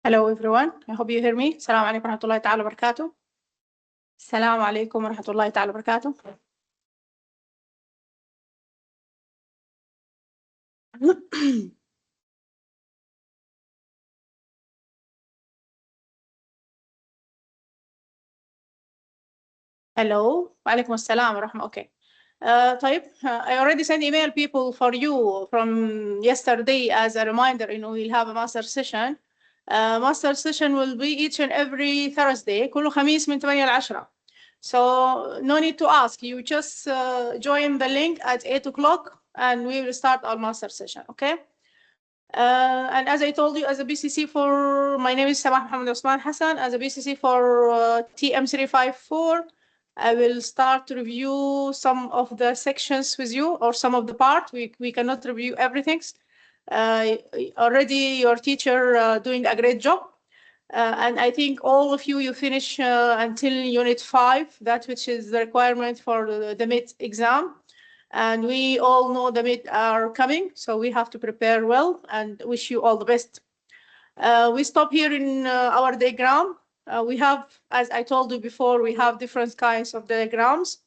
Hello everyone, I hope you hear me. السلام عليكم ورحمة الله تعالى وبركاته. السلام عليكم ورحمة الله تعالى وبركاته. Hello, وعليكم السلام ورحمة. Okay. طيب, I already sent email people for you from yesterday as a reminder. We'll have a master session. Master session will be each and every Thursday. كل خميس من 8 ل 10. So no need to ask. You just join the link at 8 o'clock and we will start our master session. Okay. And as I told you, as a BCC for, my name is Samah Mohammed Osman Hassan, as a BCC for TM354, I will start to review some of the sections with you or some of the part. We cannot review everything. Already your teacher doing a great job. And I think all of you finish until unit 5, that which is the requirement for the mid exam. And we all know the mid are coming, so we have to prepare well and wish you all the best. We stop here in our diagram. We have, as I told you before, we have different kinds of diagrams.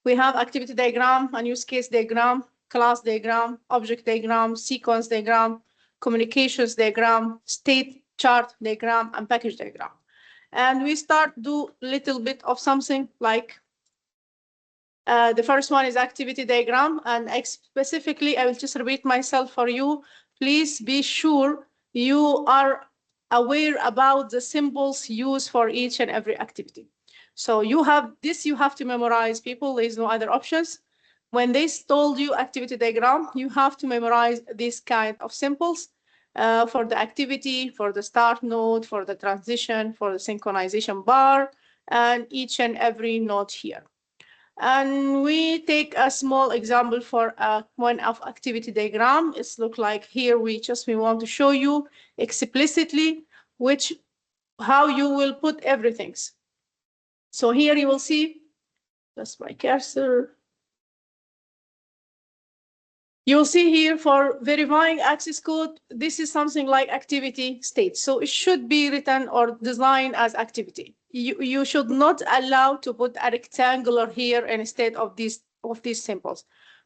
We have activity diagram, and use case diagram, class diagram, object diagram, sequence diagram, communications diagram, state chart diagram, and package diagram. And we start do a little bit of something like the first one is activity diagram, and specifically, I will just repeat myself for you. Please be sure you are aware about the symbols used for each and every activity. So you have this, you have to memorize, people. There's no other options. When they told you activity diagram, you have to memorize this kind of symbols for the activity, for the start node, for the transition, for the synchronization bar, and each and every node here. And we take a small example for one of activity diagram. It's look like here we want to show you explicitly how you will put everything. So here you will see, that's my cursor. You will see here for verifying access code, this is something like activity state. So it should be written or designed as activity. You should not allow to put a rectangular here instead of these symbols,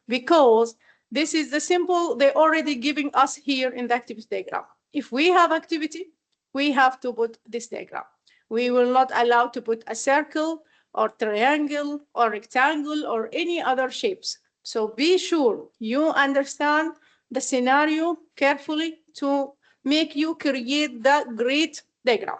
because this is the symbol they're already giving us here in the activity diagram. If we have activity, we have to put this diagram. We will not allow to put a circle or triangle or rectangle or any other shapes. So be sure you understand the scenario carefully to make you create that great diagram.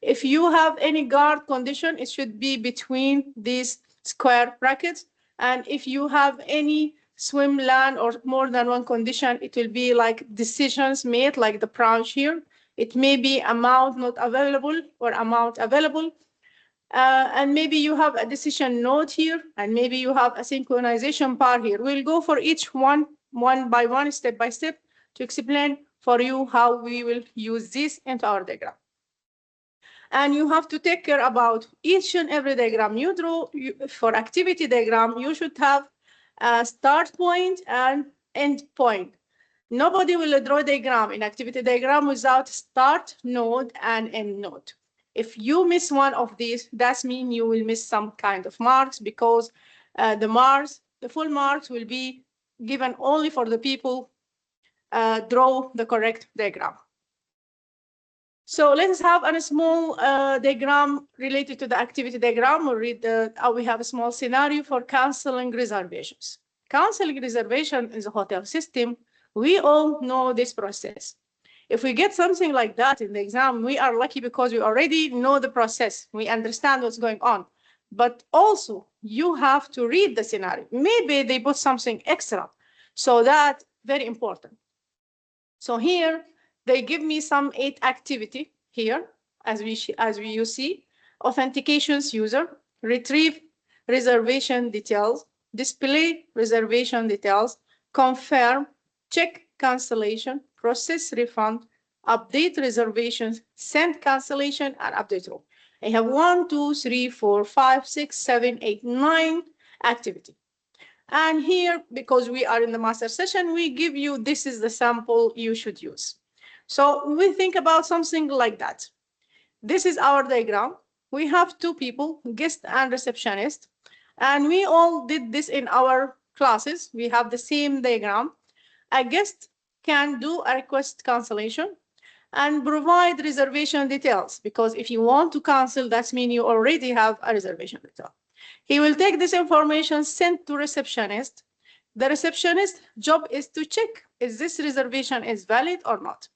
If you have any guard condition, it should be between these square brackets. And if you have any swim lane or more than one condition, it will be like decisions made, like the branch here. It may be amount not available or amount available. And maybe you have a decision node here, and maybe you have a synchronization bar here. We'll go for each one by one, step by step, to explain for you how we will use this into our diagram. And you have to take care about each and every diagram you draw. For activity diagram, you should have a start point and end point. Nobody will draw a diagram in activity diagram without start node and end node. If you miss one of these, that means you will miss some kind of marks, because the full marks will be given only for the people draw the correct diagram. So let's have a small diagram related to the activity diagram. We'll read we have a small scenario for canceling reservations. Canceling reservation in the hotel system, we all know this process. If we get something like that in the exam, we are lucky because we already know the process. We understand what's going on. But also, you have to read the scenario. Maybe they put something extra. So that's very important. So here, they give me some 8 activity here, as you see: authentications user, retrieve reservation details, display reservation details, confirm, check cancellation, process refund, update reservations, send cancellation, and update rule. I have 1, 2, 3, 4, 5, 6, 7, 8, 9 activity. And here, because we are in the master session, we give you, this is the sample you should use. So we think about something like that. This is our diagram. We have two people, guest and receptionist, and we all did this in our classes. We have the same diagram. A guest can do a request cancellation and provide reservation details, because if you want to cancel, that means you already have a reservation detail. He will take this information, sent to receptionist. The receptionist job is to check if this reservation is valid or not.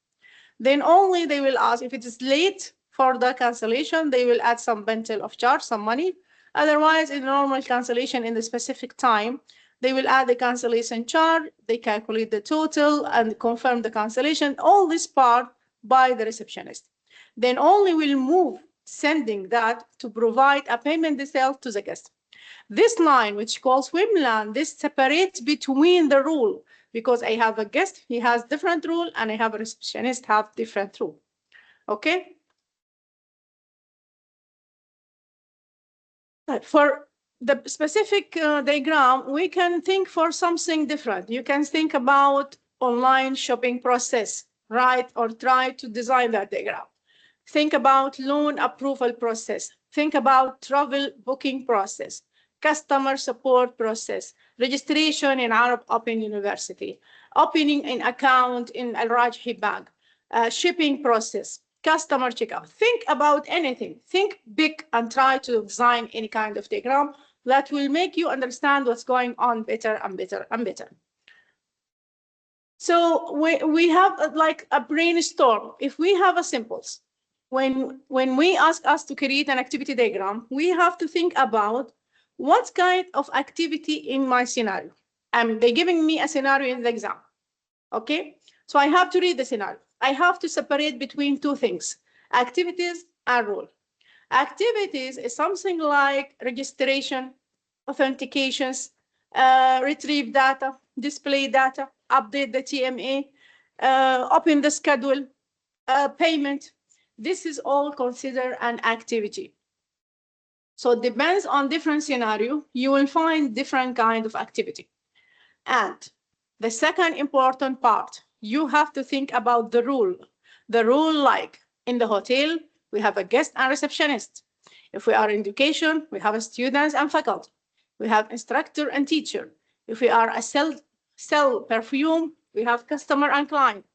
Then only they will ask if it is late for the cancellation, they will add some penalty of charge, some money. Otherwise, in normal cancellation in the specific time, they will add the cancellation charge, they calculate the total and confirm the cancellation, all this part by the receptionist. Then only will move sending that to provide a payment detail to the guest. This line, which calls swimland, this separates between the rule, because I have a guest, he has different rule, and I have a receptionist have different rule. Okay? For the specific diagram, we can think for something different. You can think about online shopping process, right? Or try to design that diagram. Think about loan approval process. Think about travel booking process, customer support process, registration in Arab Open University, opening an account in Al Rajhi Bank, shipping process, customer checkout. Think about anything. Think big and try to design any kind of diagram that will make you understand what's going on better and better and better. So we have like a brainstorm. If we have a simples, when we ask us to create an activity diagram, we have to think about what kind of activity in my scenario. They're giving me a scenario in the exam. Okay, so I have to read the scenario. I have to separate between two things, activities and rule. Activities is something like registration, authentications, retrieve data, display data, update the TMA, open the schedule, payment. This is all considered an activity. So it depends on different scenario, you will find different kind of activity. And the second important part, you have to think about the rule. The rule, like in the hotel, we have a guest and receptionist. If we are in education, we have students and faculty. We have instructor and teacher. If we are a sell perfume, we have customer and client.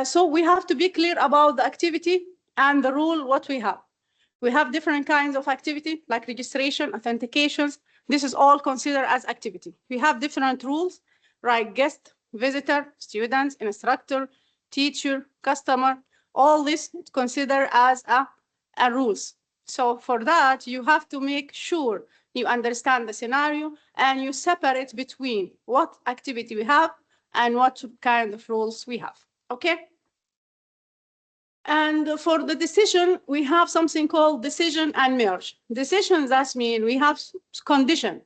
So we have to be clear about the activity and the rule, what we have. We have different kinds of activity, like registration, authentications. This is all considered as activity. We have different rules, like guest, visitor, students, instructor, teacher, customer. All this considered as a rules. So for that, you have to make sure you understand the scenario and you separate between what activity we have and what kind of rules we have. Okay? And for the decision, we have something called decision and merge. Decisions, that mean we have condition.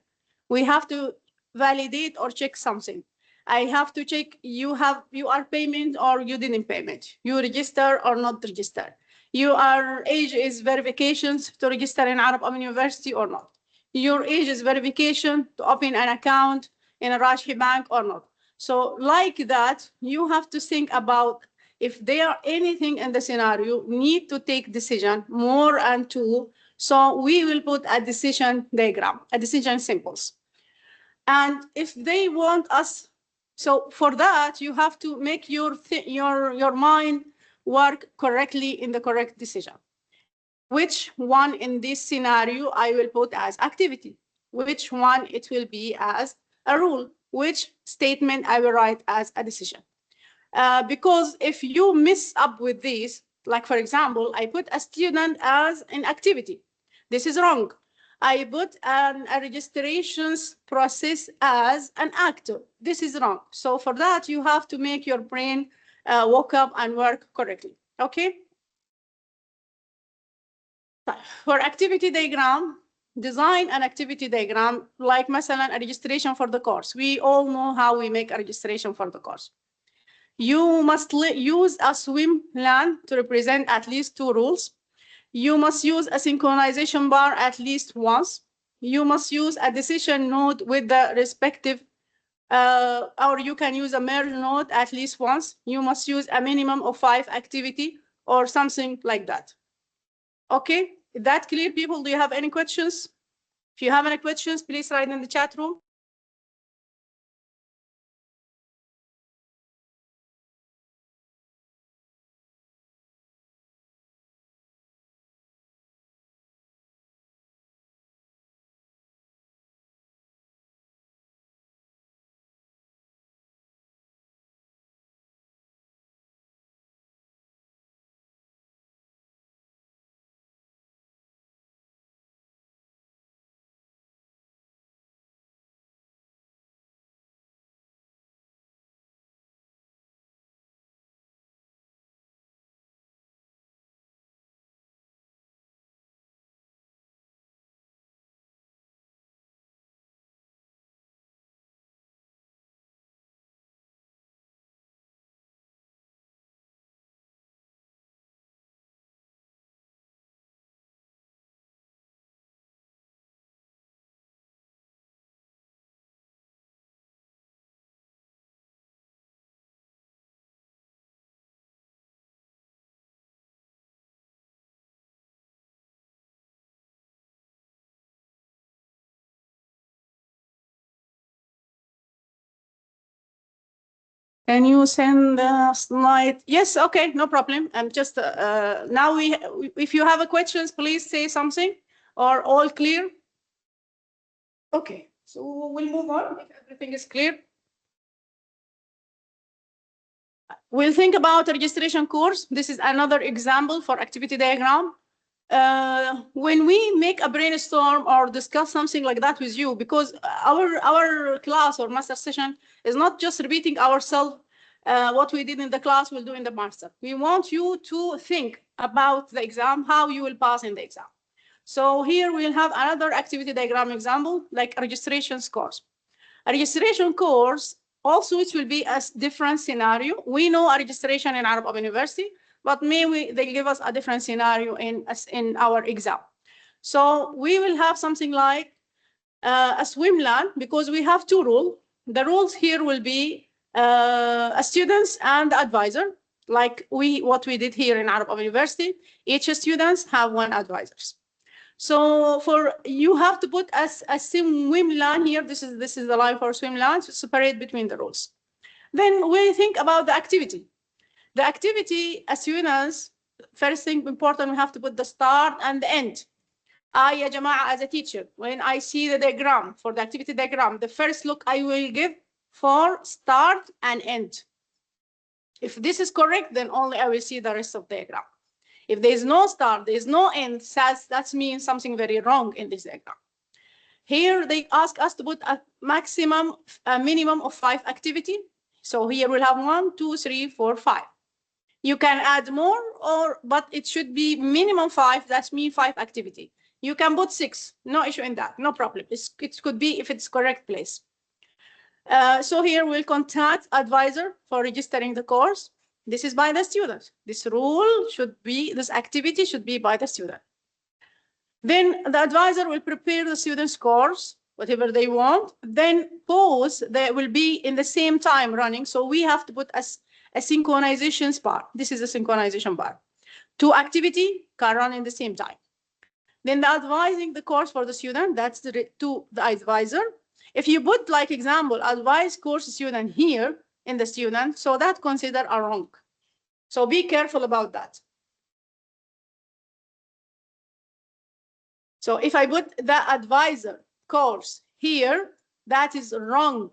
We have to validate or check something. I have to check you are payment or you didn't payment. You register or not register. Your age is verifications to register in Arab Open University or not. Your age is verification to open an account in a Rajhi Bank or not. So like that, you have to think about if there are anything in the scenario, need to take decision more and two. So we will put a decision diagram, a decision symbols. And if they want us, so for that, you have to make your mind work correctly in the correct decision. Which one in this scenario I will put as activity? Which one it will be as a rule? Which statement I will write as a decision? Because if you mess up with this, like for example, I put a student as an activity. This is wrong. I put a registrations process as an actor. This is wrong. So for that, you have to make your brain wake up and work correctly. Okay? For activity diagram, design an activity diagram like مثلا a registration for the course. We all know how we make a registration for the course. You must use a swim lane to represent at least two rules. You must use a synchronization bar at least once. You must use a decision node with the respective, or you can use a merge node at least once. You must use a minimum of 5 activity or something like that. Okay, is that clear, people? Do you have any questions? If you have any questions, please write in the chat room. Can you send the slide? Yes, okay, no problem. I'm just now if you have a questions, please say something or all clear. Okay, so we'll move on if everything is clear. We'll think about registration course. This is another example for activity diagram. When we make a brainstorm or discuss something like that with you, because our class or master session is not just repeating ourselves what we did in the class, we'll do in the master. We want you to think about the exam, how you will pass in the exam. So here we'll have another activity diagram example, like a registration course. A registration course, also it will be a different scenario. We know a registration in Arab Open University, but maybe they give us a different scenario in our exam. So we will have something like a swim lane, because we have two rules. The rules here will be a students and advisor, like what we did here in Arab Open University. Each students have one advisors. So for you have to put a swim lane here. This is the line for swim lane to separate between the rules. Then we think about the activity. The activity, as soon as first thing important, we have to put the start and the end. Ya Jama'a, as a teacher, when I see the diagram for the activity diagram, the first look I will give for start and end. If this is correct, then only I will see the rest of the diagram. If there is no start, there is no end, that means something very wrong in this diagram. Here they ask us to put a minimum of 5 activity. So here we'll have 1, 2, 3, 4, 5. You can add more, but it should be minimum 5. That means 5 activity. You can put 6. No issue in that. No problem. It could be if it's correct place. So here we'll contact advisor for registering the course. This is by the student. This activity should be by the student. Then the advisor will prepare the student's course. whatever they want. Then pause, they will be in the same time running. So we have to put a synchronization bar. This is a synchronization bar. Two activity can run in the same time. Then the advising the course for the student, that's to the advisor. If you put, like example, advise course student here in the student, so that consider a wrong. So be careful about that. So if I put the advisor course here, that is wrong,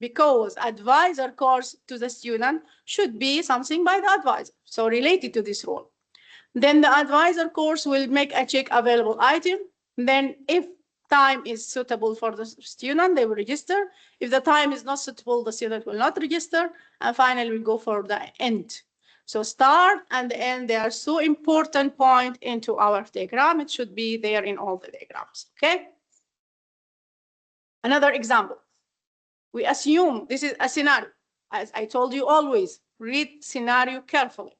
because advisor course to the student should be something by the advisor, so related to this role. Then the advisor course will make a check available item. Then if time is suitable for the student, they will register. If the time is not suitable, the student will not register. And finally, we go for the end. So start and the end, they are so important point into our diagram. It should be there in all the diagrams, okay? Another example. We assume this is a scenario. As I told you always, read scenario carefully.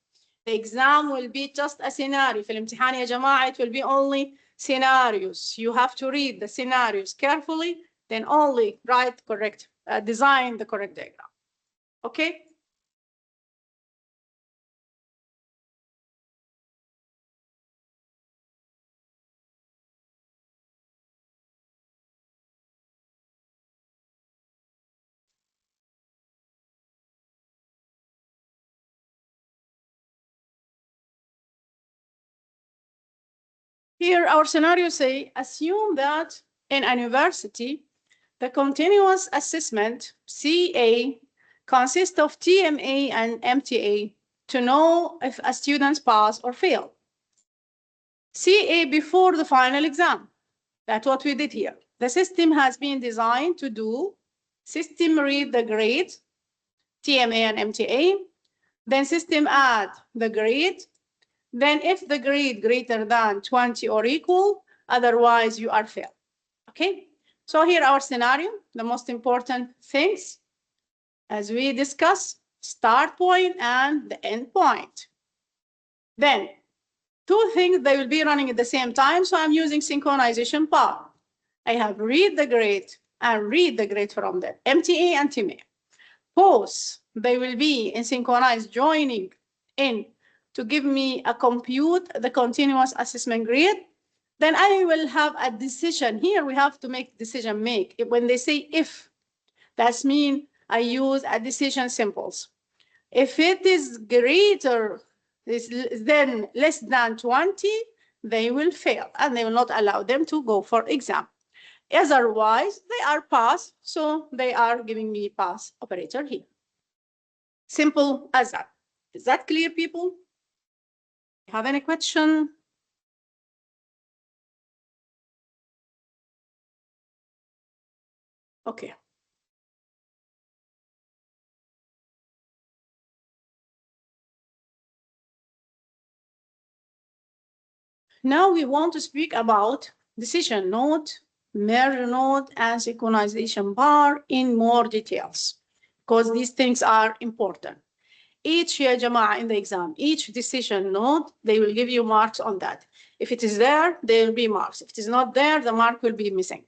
The exam will be just a scenario. في الامتحان يا جماعة, it will be only scenarios. You have to read the scenarios carefully, then only write correct, design the correct diagram. Okay? Here, our scenarios say, assume that in a university, the continuous assessment, CA, consists of TMA and MTA to know if a student pass or fail. CA before the final exam. That's what we did here. The system has been designed to do system read the grade, TMA and MTA, then system add the grade. Then if the grade greater than 20 or equal, otherwise you are failed. Okay? So here our scenario, the most important things, as we discuss, start point and the end point. Then two things, they will be running at the same time, so I'm using synchronization bar. I have read the grade and read the grade from the MTA and TMA. Pause, they will be in synchronized joining in to give me a compute the continuous assessment grade. Then I will have a decision. Here we have to make decision make. When they say if, that means I use a decision symbols. If it is greater than less than 20, they will fail and they will not allow them to go for exam. Otherwise, they are pass, so they are giving me pass operator here. Simple as that. Is that clear, people? Have any question? Okay. Now we want to speak about decision node, merge node, and synchronization bar in more details, because these things are important. Each ya jama'a in the exam, each decision node, they will give you marks on that. If it is there, there will be marks. If it is not there, the mark will be missing.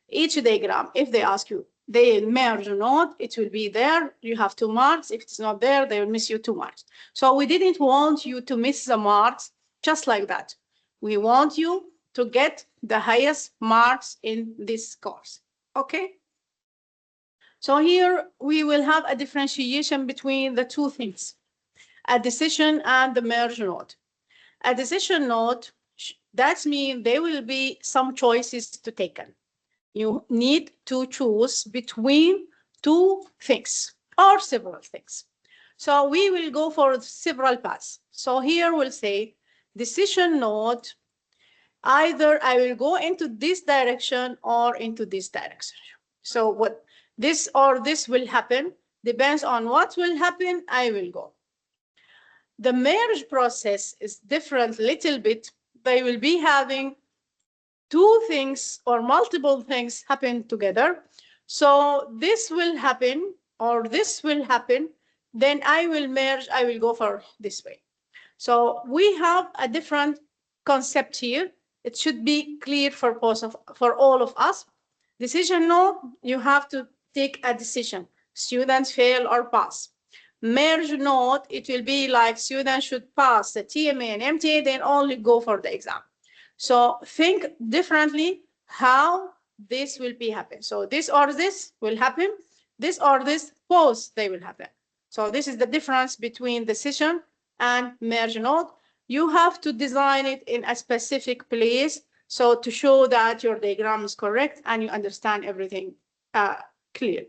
Each diagram, if they ask you, they merge node, it will be there. You have 2 marks. If it's not there, they will miss you 2 marks. So we didn't want you to miss the marks just like that. We want you to get the highest marks in this course. Okay? So here we will have a differentiation between the two things, a decision and the merge node. A decision node, that means there will be some choices to taken. You need to choose between two things or several things. So we will go for several paths. So here we'll say decision node, either I will go into this direction or into this direction. So what this or this will happen, depends on what will happen, I will go. The merge process is different a little bit. They will be having two things or multiple things happen together. So this will happen or this will happen, then I will merge, I will go for this way. So we have a different concept here. It should be clear for all of us. Decision node, you have to take a decision. Students fail or pass. Merge node, it will be like students should pass the TMA and MTA, then only go for the exam. So think differently how this will be happen. So this or this will happen. This or this, both they will happen. So this is the difference between decision and merge node. You have to design it in a specific place so to show that your diagram is correct and you understand everything clearly.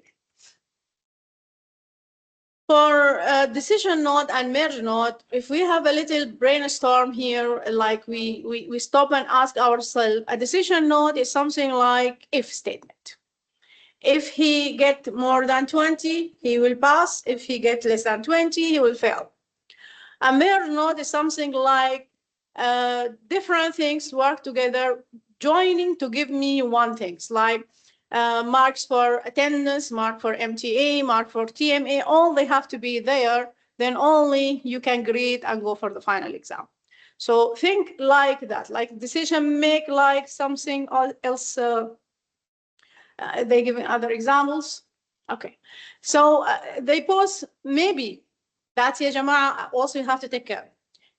For decision node and merge node, if we have a little brainstorm here, like we stop and ask ourselves, a decision node is something like if statement. If he get more than 20, he will pass. If he get less than 20, he will fail. A merge node is something like different things work together, joining to give me one thing, like marks for attendance, mark for MTA, mark for TMA, all they have to be there, then only you can grade and go for the final exam. So think like that, like decision make like something else. They give other examples. Okay, so they pose maybe, that's ya jama'a, also you have to take care.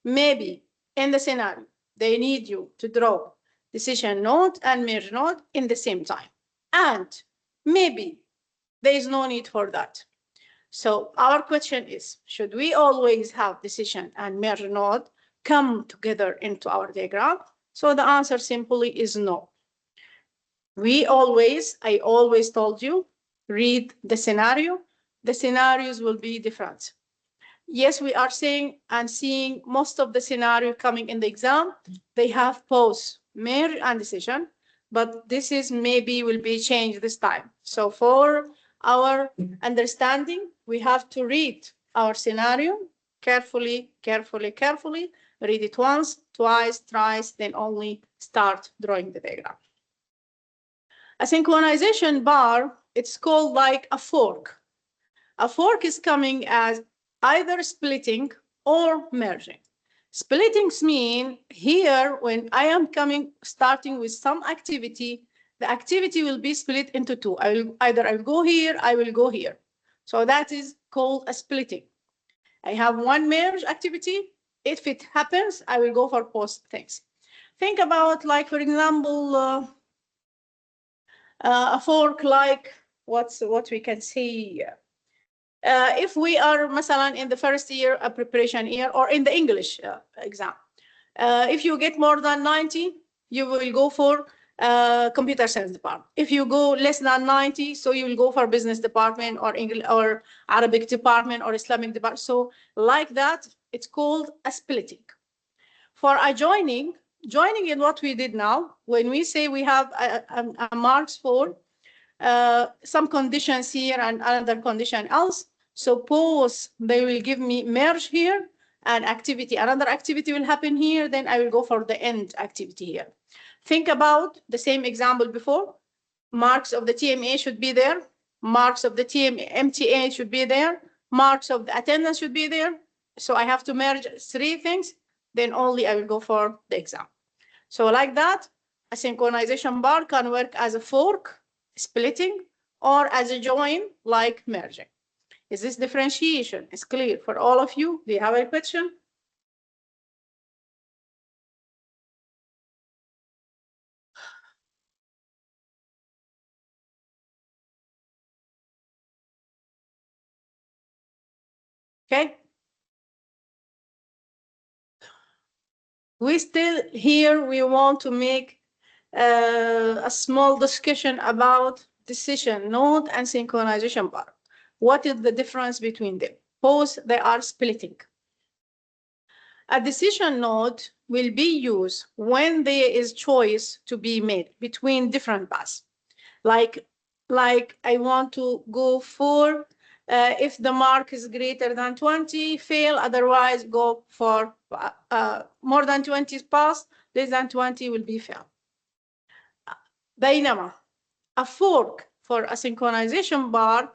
Maybe in the scenario, they need you to draw decision node and merge node in the same time. And maybe there is no need for that. So our question is, should we always have decision and merge node come together into our diagram? So the answer simply is no. I always told you, read the scenario. The scenarios will be different. Yes, we are saying and seeing most of the scenario coming in the exam. They have both merge and decision, but this is maybe will be changed this time. So for our understanding, we have to read our scenario carefully, read it once, twice, thrice, then only start drawing the diagram. A synchronization bar, it's called like a fork. A fork is coming as either splitting or merging. Splittings mean here when I am starting with some activity, the activity will be split into two. I will go here, I will go here. So that is called a splitting. I have one merge activity. If it happens, I will go for both things. Think about, like, for example, a fork like what we can see. If we are مثلا in the first year, a preparation year, or in the English exam, if you get more than 90, you will go for computer science department. If you go less than 90, so you will go for business department or English or Arabic department or Islamic department. So like that, it's called a splitting. For a joining is what we did now. When we say we have a marks for some conditions here and another condition else, suppose they will give me merge here and activity, another activity will happen here, then I will go for the end activity here. Think about the same example before. Marks of the TMA should be there. Marks of the MTA should be there. Marks of the attendance should be there. So I have to merge three things, then only I will go for the exam. So like that, a synchronization bar can work as a fork, splitting, or as a join, like merging. Is this differentiation is clear for all of you? Do you have a question? Okay. We still here, we want to make a small discussion about decision node and synchronization bar. What is the difference between them? Both they are splitting. A decision node will be used when there is choice to be made between different paths. Like I want to go for, if the mark is greater than 20, fail, otherwise go for more than 20 pass, less than 20 will be fail. بينما a fork for a synchronization bar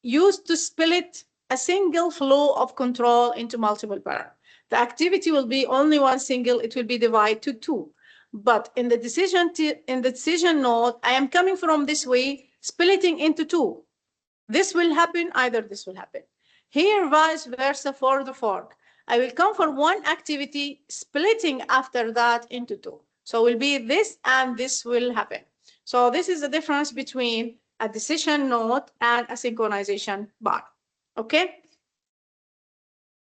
used to split a single flow of control into multiple parallel. The activity will be only one single, it will be divided to two. But in the decision node, I am coming from this way, splitting into two. This will happen, either this will happen. Here, vice versa for the fork. I will come for one activity, splitting after that into two. So it will be this and this will happen. So this is the difference between a decision node and a synchronization bar. Okay?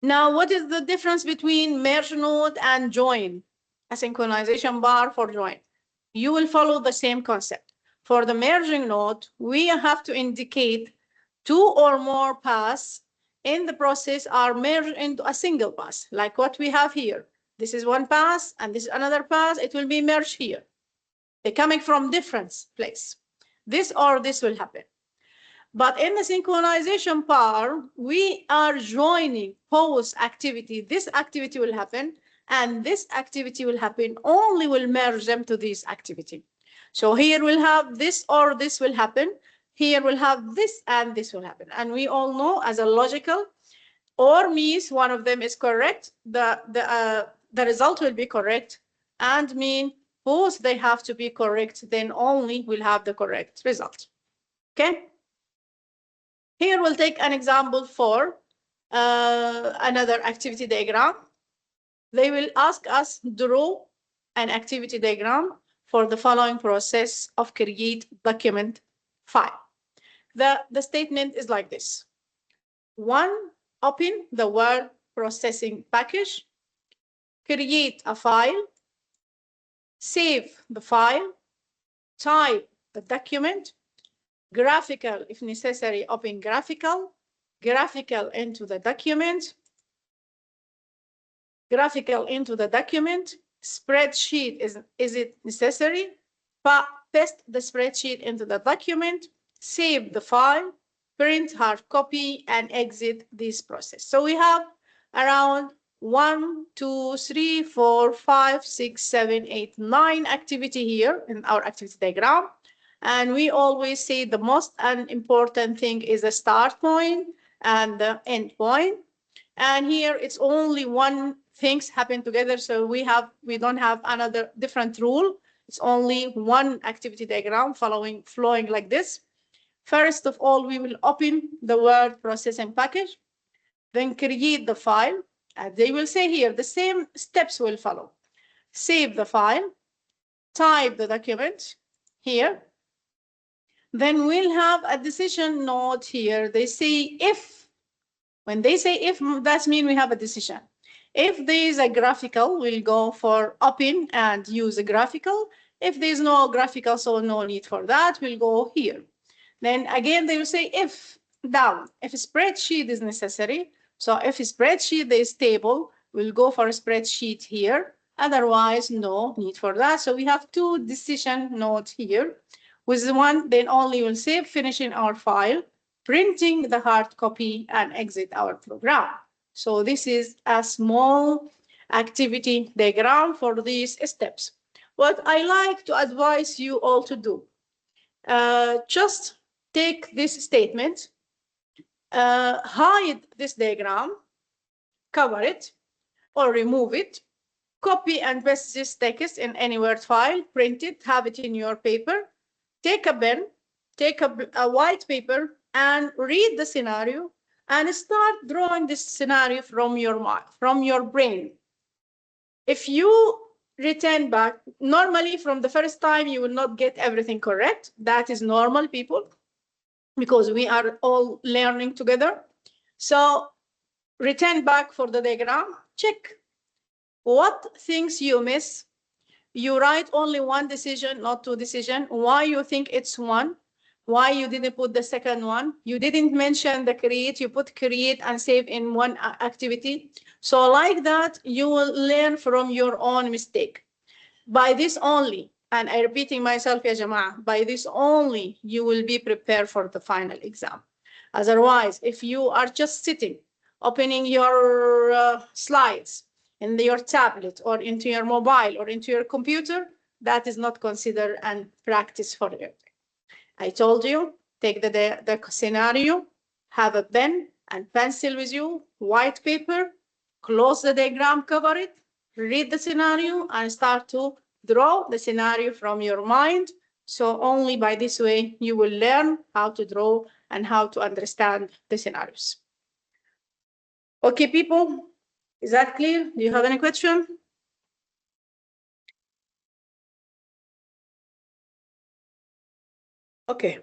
Now, what is the difference between merge node and join? A synchronization bar for join. You will follow the same concept. For the merging node, we have to indicate two or more paths in the process are merged into a single path, like what we have here. This is one path and this is another path. It will be merged here. They're coming from different place. This or this will happen. But in the synchronization bar, we are joining both activity. This activity will happen and this activity will happen, only will merge them to this activity. So here we'll have this or this will happen. Here we'll have this and this will happen. And we all know as a logical or means one of them is correct, the result will be correct, and mean both they have to be correct, then only we'll have the correct result. Okay? Here we'll take an example for another activity diagram. They will ask us draw an activity diagram for the following process of create document file. The statement is like this. 1, open the word processing package, create a file, save the file, type the document, graphical if necessary, open graphical into the document, spreadsheet is it necessary, paste the spreadsheet into the document, save the file, print hard copy, and exit this process. So we have around 1, 2, 3, 4, 5, 6, 7, 8, 9 activity here in our activity diagram. And we always say the most important thing is the start point and the end point. And here it's only one things happen together. So we don't have another different rule. It's only one activity diagram flowing like this. First of all, we will open the word processing package, then create the file. They will say here the same steps will follow. Save the file, type the document here. Then we'll have a decision node here. They say if. When they say if, that means we have a decision. If there is a graphical, we'll go for open and use a graphical. If there's no graphical, so no need for that, we'll go here. Then again, they will say if down, if a spreadsheet is necessary. So if a spreadsheet is table, we'll go for a spreadsheet here. Otherwise, no need for that. So we have two decision nodes here. With one, then only we'll save, finishing our file, printing the hard copy, and exit our program. So this is a small activity diagram for these steps. What I like to advise you all to do, just take this statement, hide this diagram, cover it, or remove it, copy and paste this text in any Word file, print it, have it in your paper, take a pen, take a white paper, and read the scenario, and start drawing this scenario from your mind, from your brain. If you return back, normally from the first time, you will not get everything correct. That is normal, people, because we are all learning together. So return back for the diagram, check what things you miss. You write only one decision, not two decisions. Why you think it's one? Why you didn't put the second one? You didn't mention the create, you put create and save in one activity. So like that, you will learn from your own mistake. By this only, and I'm repeating myself, ya Jama'ah, by this only, you will be prepared for the final exam. Otherwise, if you are just sitting, opening your slides in your tablet or into your mobile or into your computer, that is not considered and practice for you. I told you, take the scenario, have a pen and pencil with you, white paper, close the diagram, cover it, read the scenario, and start to draw the scenario from your mind. So only by this way you will learn how to draw and how to understand the scenarios. Okay, people, is that clear? Do you have any question? Okay.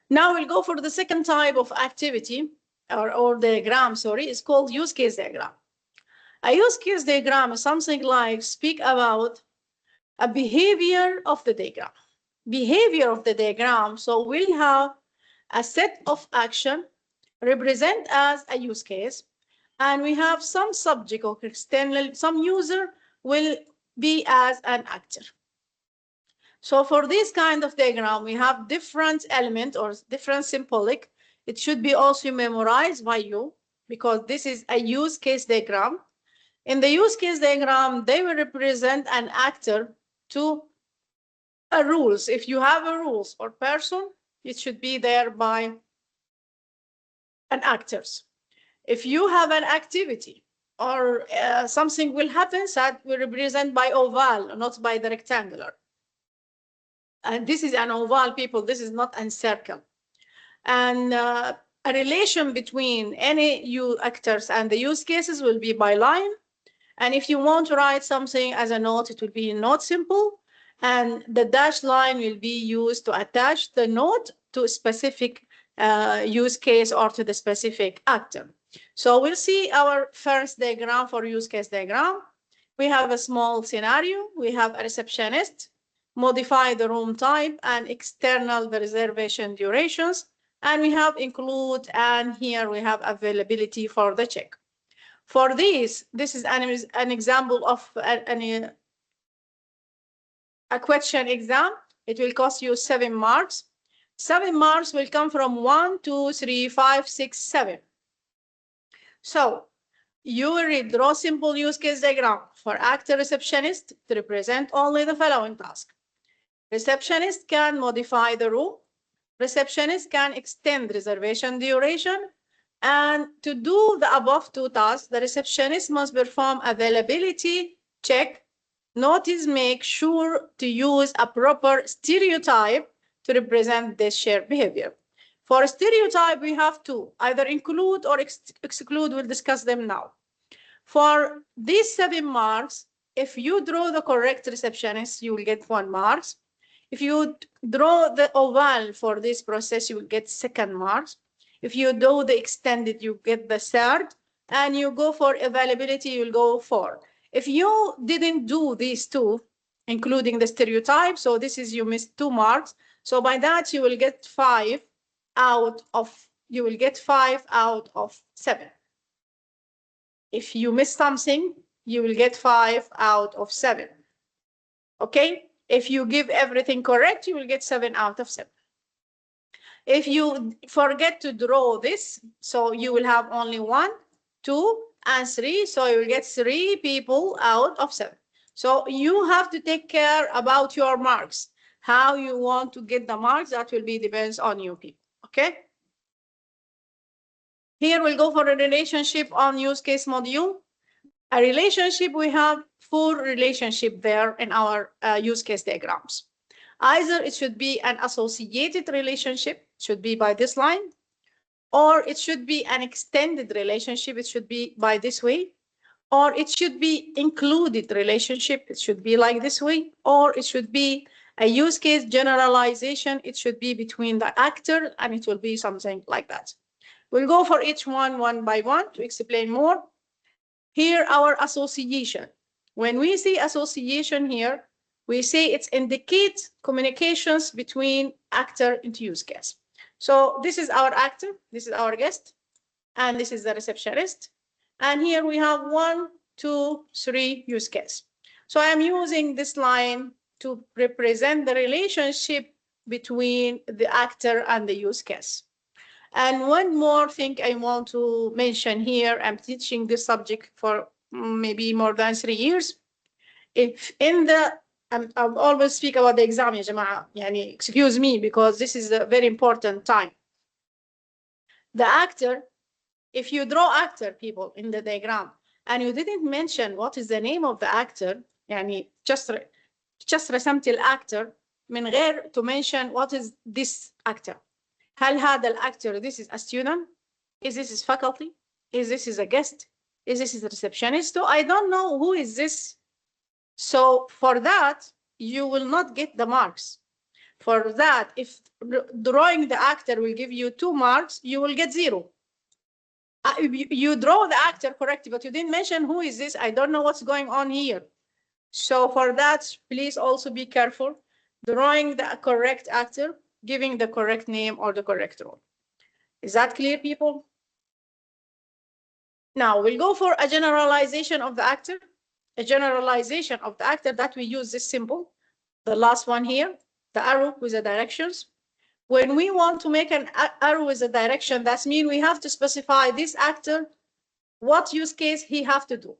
Now we'll go for the second type of activity or diagram, sorry, it's called use case diagram. A use case diagram is something like speak about a behavior of the diagram. Behavior of the diagram, so we'll have a set of action represent as a use case, and we have some subject or external, some user will be as an actor. So for this kind of diagram, we have different element or different symbolic. It should be also memorized by you because this is a use case diagram. In the use case diagram, they will represent an actor to a rules. If you have a rules or person, it should be there by an actors. If you have an activity or something will happen, that will represent by oval, not by the rectangular. And this is an oval, people. This is not a circle. And a relation between any actors and the use cases will be by line. And if you want to write something as a note, it will be note simple. And the dash line will be used to attach the note to a specific use case or to the specific actor. So we'll see our first diagram for use case diagram. We have a small scenario. We have a receptionist, modify the room type and external the reservation durations. And we have include, and here we have availability for the check. For this is an example of a question exam. It will cost you 7 marks. 7 marks will come from 1, 2, 3, 5, 6, 7. So you will draw simple use case diagram for actor receptionist to represent only the following task. Receptionist can modify the room. Receptionist can extend reservation duration. And to do the above two tasks, the receptionist must perform availability check. Notice, make sure to use a proper stereotype to represent this shared behavior. For stereotype, we have to either include or exclude. We'll discuss them now. For these 7 marks, if you draw the correct receptionist, you will get 1 mark. If you draw the oval for this process, you will get 2nd marks. If you do the extended, you get the 3rd. And you go for availability, you'll go 4. If you didn't do these 2, including the stereotype, so this is you missed 2 marks. So by that, you will get 5 out of 7. If you miss something, you will get 5 out of 7. Okay? If you give everything correct, you will get 7 out of 7. If you forget to draw this, so you will have only 1, 2, and 3. So you will get 3 people out of 7. So you have to take care about your marks. How you want to get the marks, that will be depends on you people. Okay? Here we'll go for a relationship on use case module. A relationship, we have 4 relationships there in our use case diagrams. Either it should be an associated relationship, should be by this line, or it should be an extended relationship, it should be by this way, or it should be included relationship, it should be like this way, or it should be a use case generalization, it should be between the actor, and it will be something like that. We'll go for each one by one to explain more. Here, our association. When we see association here, we say it indicates communications between actor and use case. So this is our actor, this is our guest, and this is the receptionist. And here we have 1, 2, 3 use case. So I am using this line to represent the relationship between the actor and the use case. And one more thing I want to mention here, I'm teaching this subject for maybe more than 3 years. If in the, I always speak about the exam, ya jama'a, yani, excuse me, because this is a very important time. The actor, if you draw actor, people, in the diagram, and you didn't mention what is the name of the actor, يعني just رسمت الactor من غير to mention what is this actor. هل هذا الactor this is a student? Is this is faculty? Is this is a guest? Is this is a receptionist? So I don't know who is this. So for that, you will not get the marks. For that, if drawing the actor will give you 2 marks, you will get 0. You draw the actor correctly, but you didn't mention who is this. I don't know what's going on here. So for that, please also be careful. Drawing the correct actor, giving the correct name or the correct role. Is that clear, people? Now we'll go for a generalization of the actor. A generalization of the actor that we use this symbol. The last one here, the arrow with the directions. When we want to make an arrow with a direction, that means we have to specify this actor, what use case he have to do.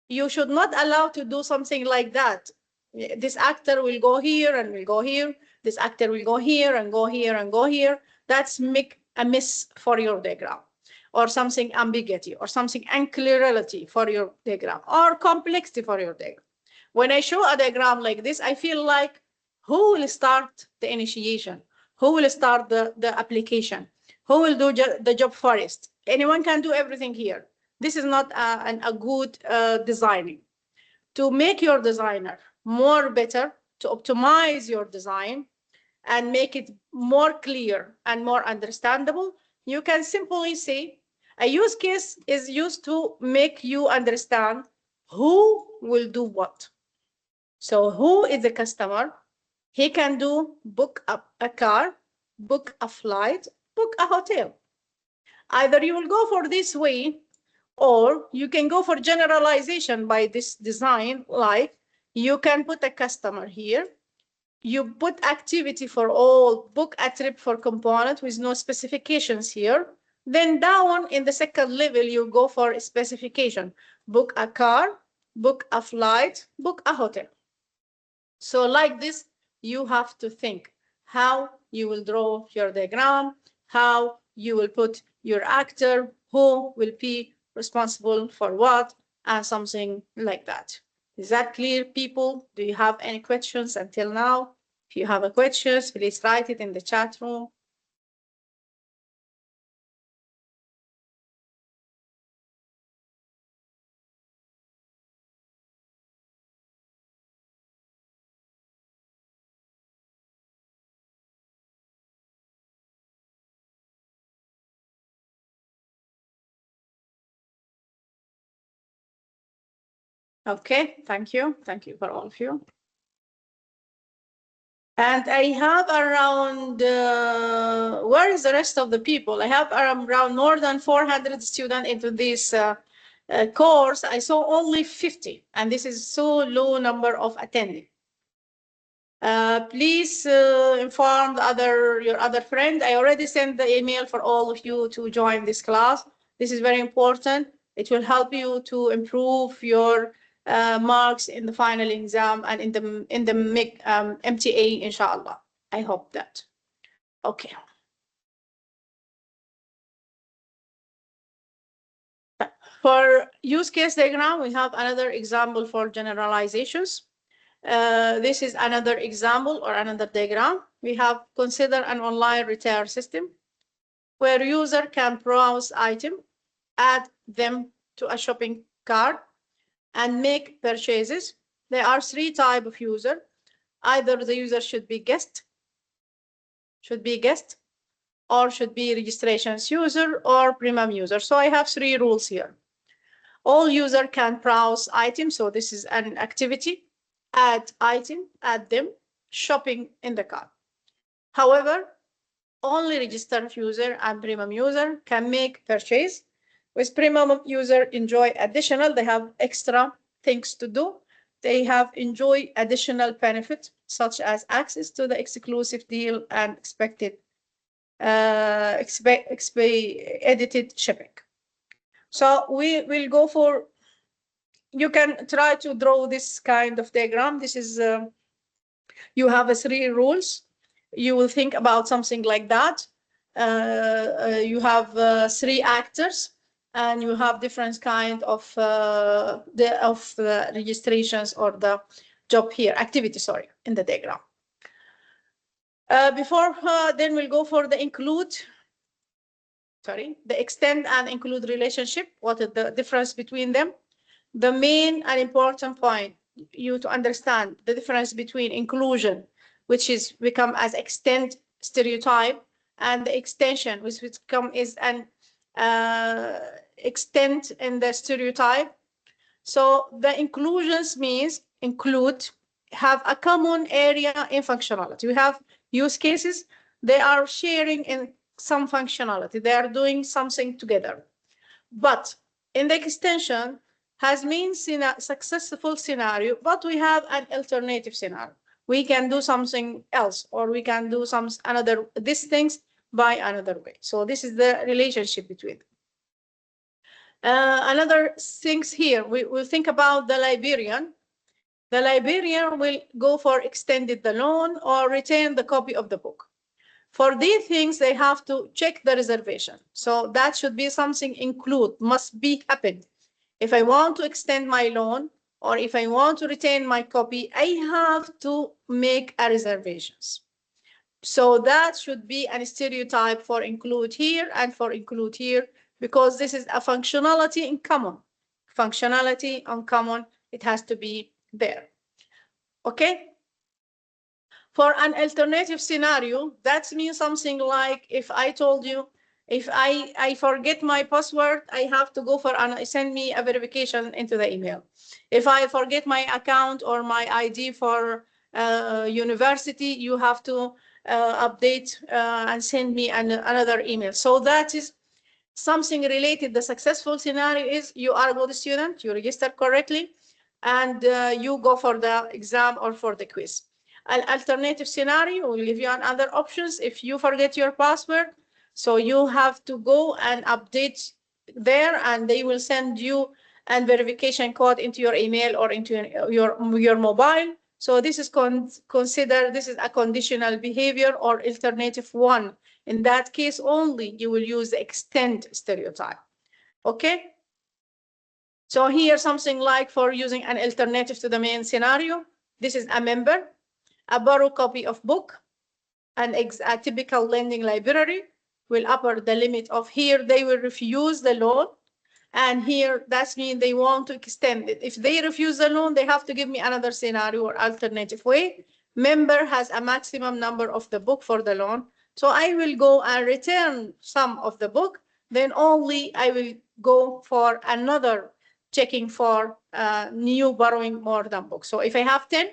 You should not allow to do something like that. This actor will go here and will go here. This actor will go here and go here and go here. That's make a miss for your diagram, or something ambiguity, or something unclarity for your diagram, or complexity for your diagram. When I show a diagram like this, I feel like who will start the initiation? Who will start the application? Who will do the job first? Anyone can do everything here. This is not a good designing. To make your designer more better, to optimize your design and make it more clear and more understandable, you can simply say a use case is used to make you understand who will do what. So who is the customer? He can do book a car, book a flight, book a hotel. Either you will go for this way, or you can go for generalization by this design, like you can put a customer here, you put activity for all, book a trip for component with no specifications here. Then down in the second level, you go for a specification, book a car, book a flight, book a hotel. So like this, you have to think how you will draw your diagram, how you will put your actor, who will be responsible for what, and something like that. Is that clear, people? Do you have any questions until now? If you have a question, please write it in the chat room. Okay, thank you. Thank you for all of you. And I have around, where is the rest of the people? I have around more than 400 students into this course. I saw only 50, and this is so low number of attending. Please inform your other friend. I already sent the email for all of you to join this class. This is very important. It will help you to improve your marks in the final exam and in the MTA, inshallah. I hope that. Okay. For use case diagram, we have another example for generalizations. This is another example or another diagram. We have consider an online return system where user can browse item, add them to a shopping cart, and make purchases. There are 3 types of user. Either the user should be guest, or should be registrations user or premium user. So I have 3 rules here. All user can browse items. So this is an activity. Add item, add them, shopping in the cart. However, only registered user and premium user can make purchase. With premium user enjoy additional, they have extra things to do. They have enjoy additional benefits such as access to the exclusive deal and expected edited shipping. So we will go for, you can try to draw this kind of diagram. This is, you have 3 rules. You will think about something like that. You have 3 actors. and you have different kind of registrations or the job here, activity, sorry, in the diagram. Before then we'll go for the the extend and include relationship. What is the difference between them? The main and important point you to understand the difference between inclusion, which is become as extend stereotype, and the extension, which become is an extend in the stereotype. So the inclusions means include, have a common area in functionality. We have use cases, they are sharing in some functionality, they are doing something together. But in the extension has been a successful scenario, but we have an alternative scenario. We can do something else, or we can do some another these things by another way. So this is the relationship between them. Another things here, we will think about the librarian. The librarian will go for extended the loan or retain the copy of the book. For these things, they have to check the reservation. So that should be something include, must be happen. If I want to extend my loan or if I want to retain my copy, I have to make a reservations. So that should be a stereotype for include here and for include here, because this is a functionality in common. Functionality on common, it has to be there. Okay? For an alternative scenario, that means something like if I told you, if I forget my password, I have to go for and send me a verification into the email. If I forget my account or my ID for university, you have to update and send me another email. So that is something related. The successful scenario is you are a good student, you register correctly, and you go for the exam or for the quiz. An alternative scenario will give you other options. If you forget your password, so you have to go and update there, and they will send you a verification code into your email or into your mobile. So this is considered, this is a conditional behavior or alternative one. In that case only, you will use the extend stereotype. Okay? So here, something like for using an alternative to the main scenario, this is a member, a borrow copy of book, a typical lending library will upper the limit of here, they will refuse the loan. And here, that means they want to extend it. If they refuse the loan, they have to give me another scenario or alternative way. Member has a maximum number of the book for the loan. So I will go and return some of the book. Then only I will go for another checking for new borrowing more than book. So if I have 10,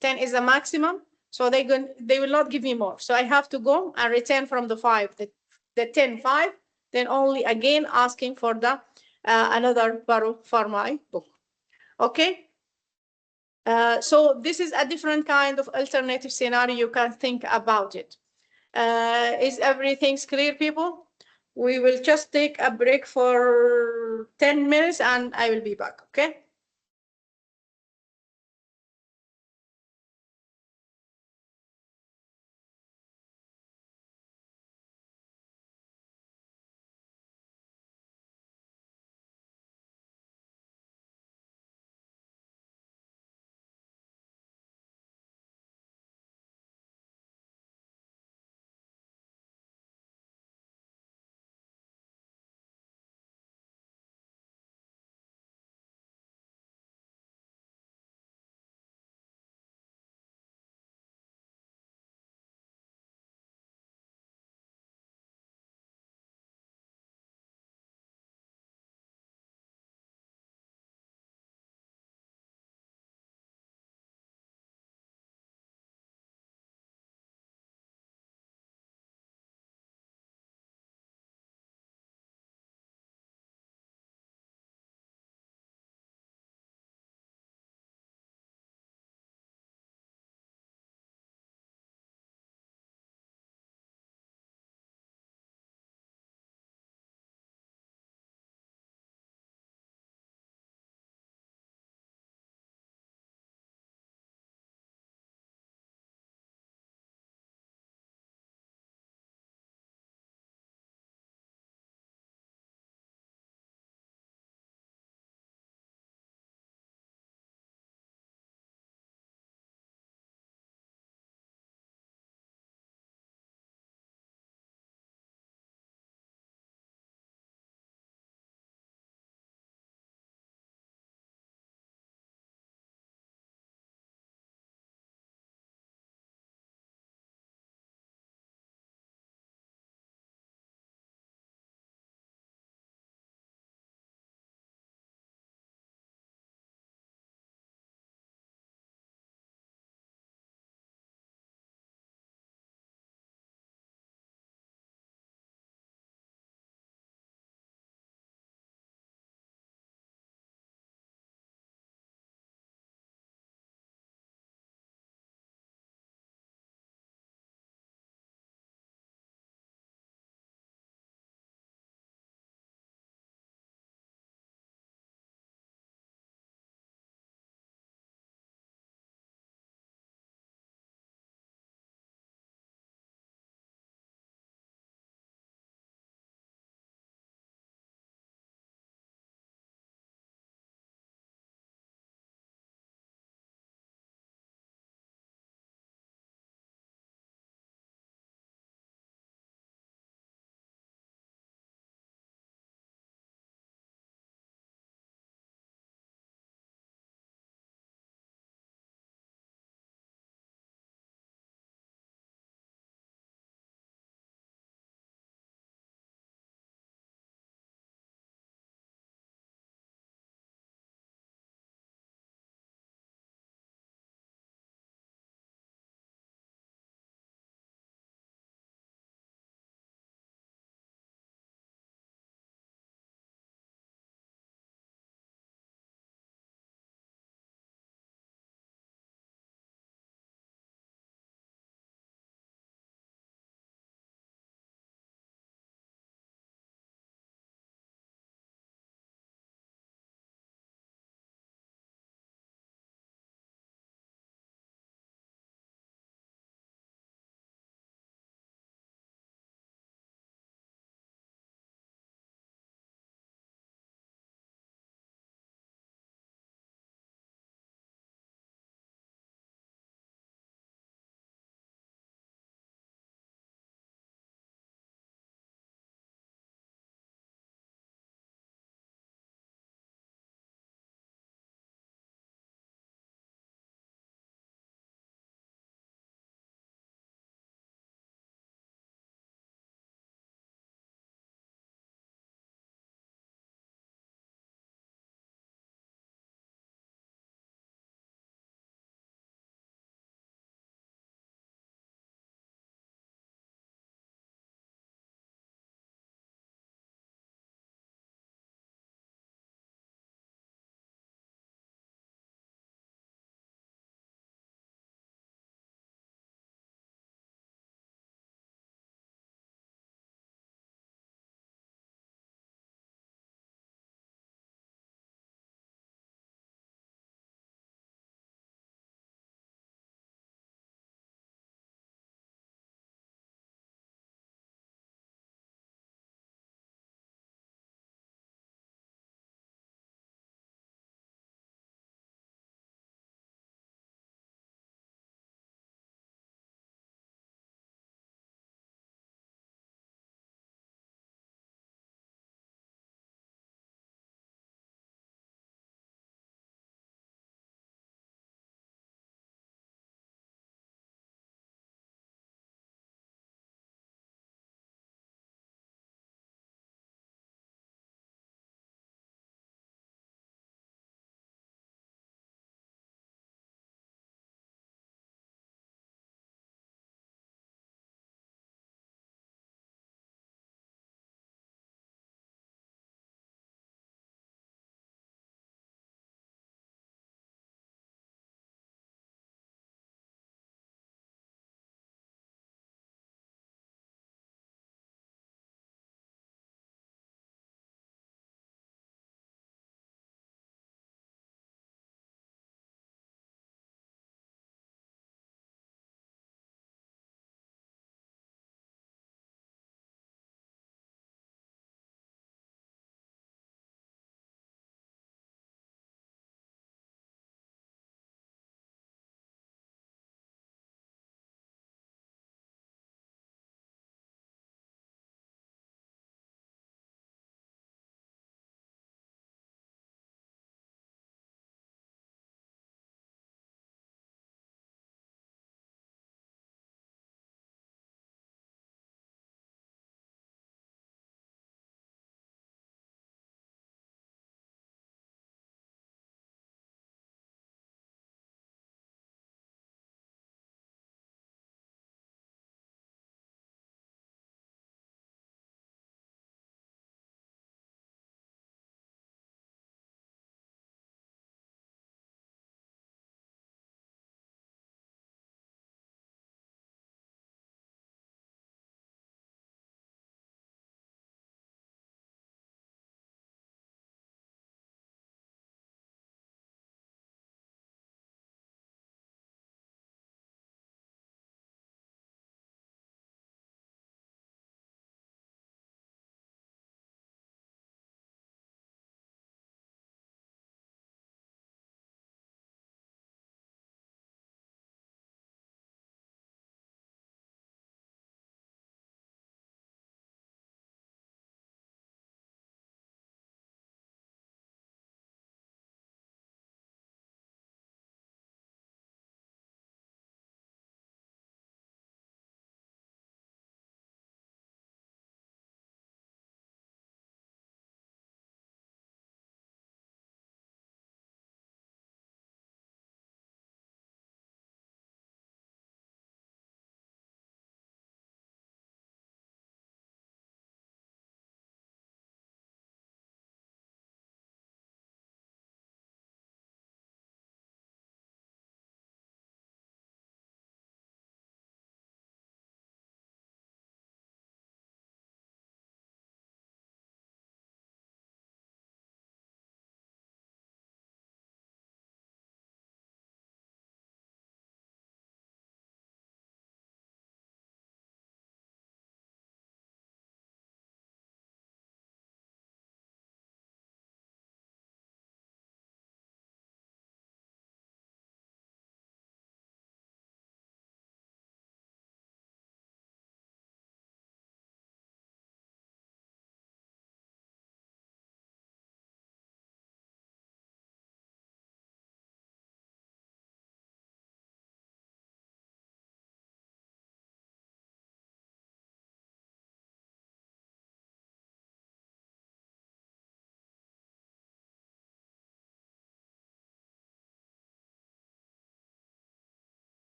10 is the maximum. So they will not give me more. So I have to go and return from the 5, the 10, 5, then only again asking for the another borrow for my book. Okay. So this is a different kind of alternative scenario. You can think about it. Is everything clear, people? We will just take a break for 10 minutes and I will be back. Okay.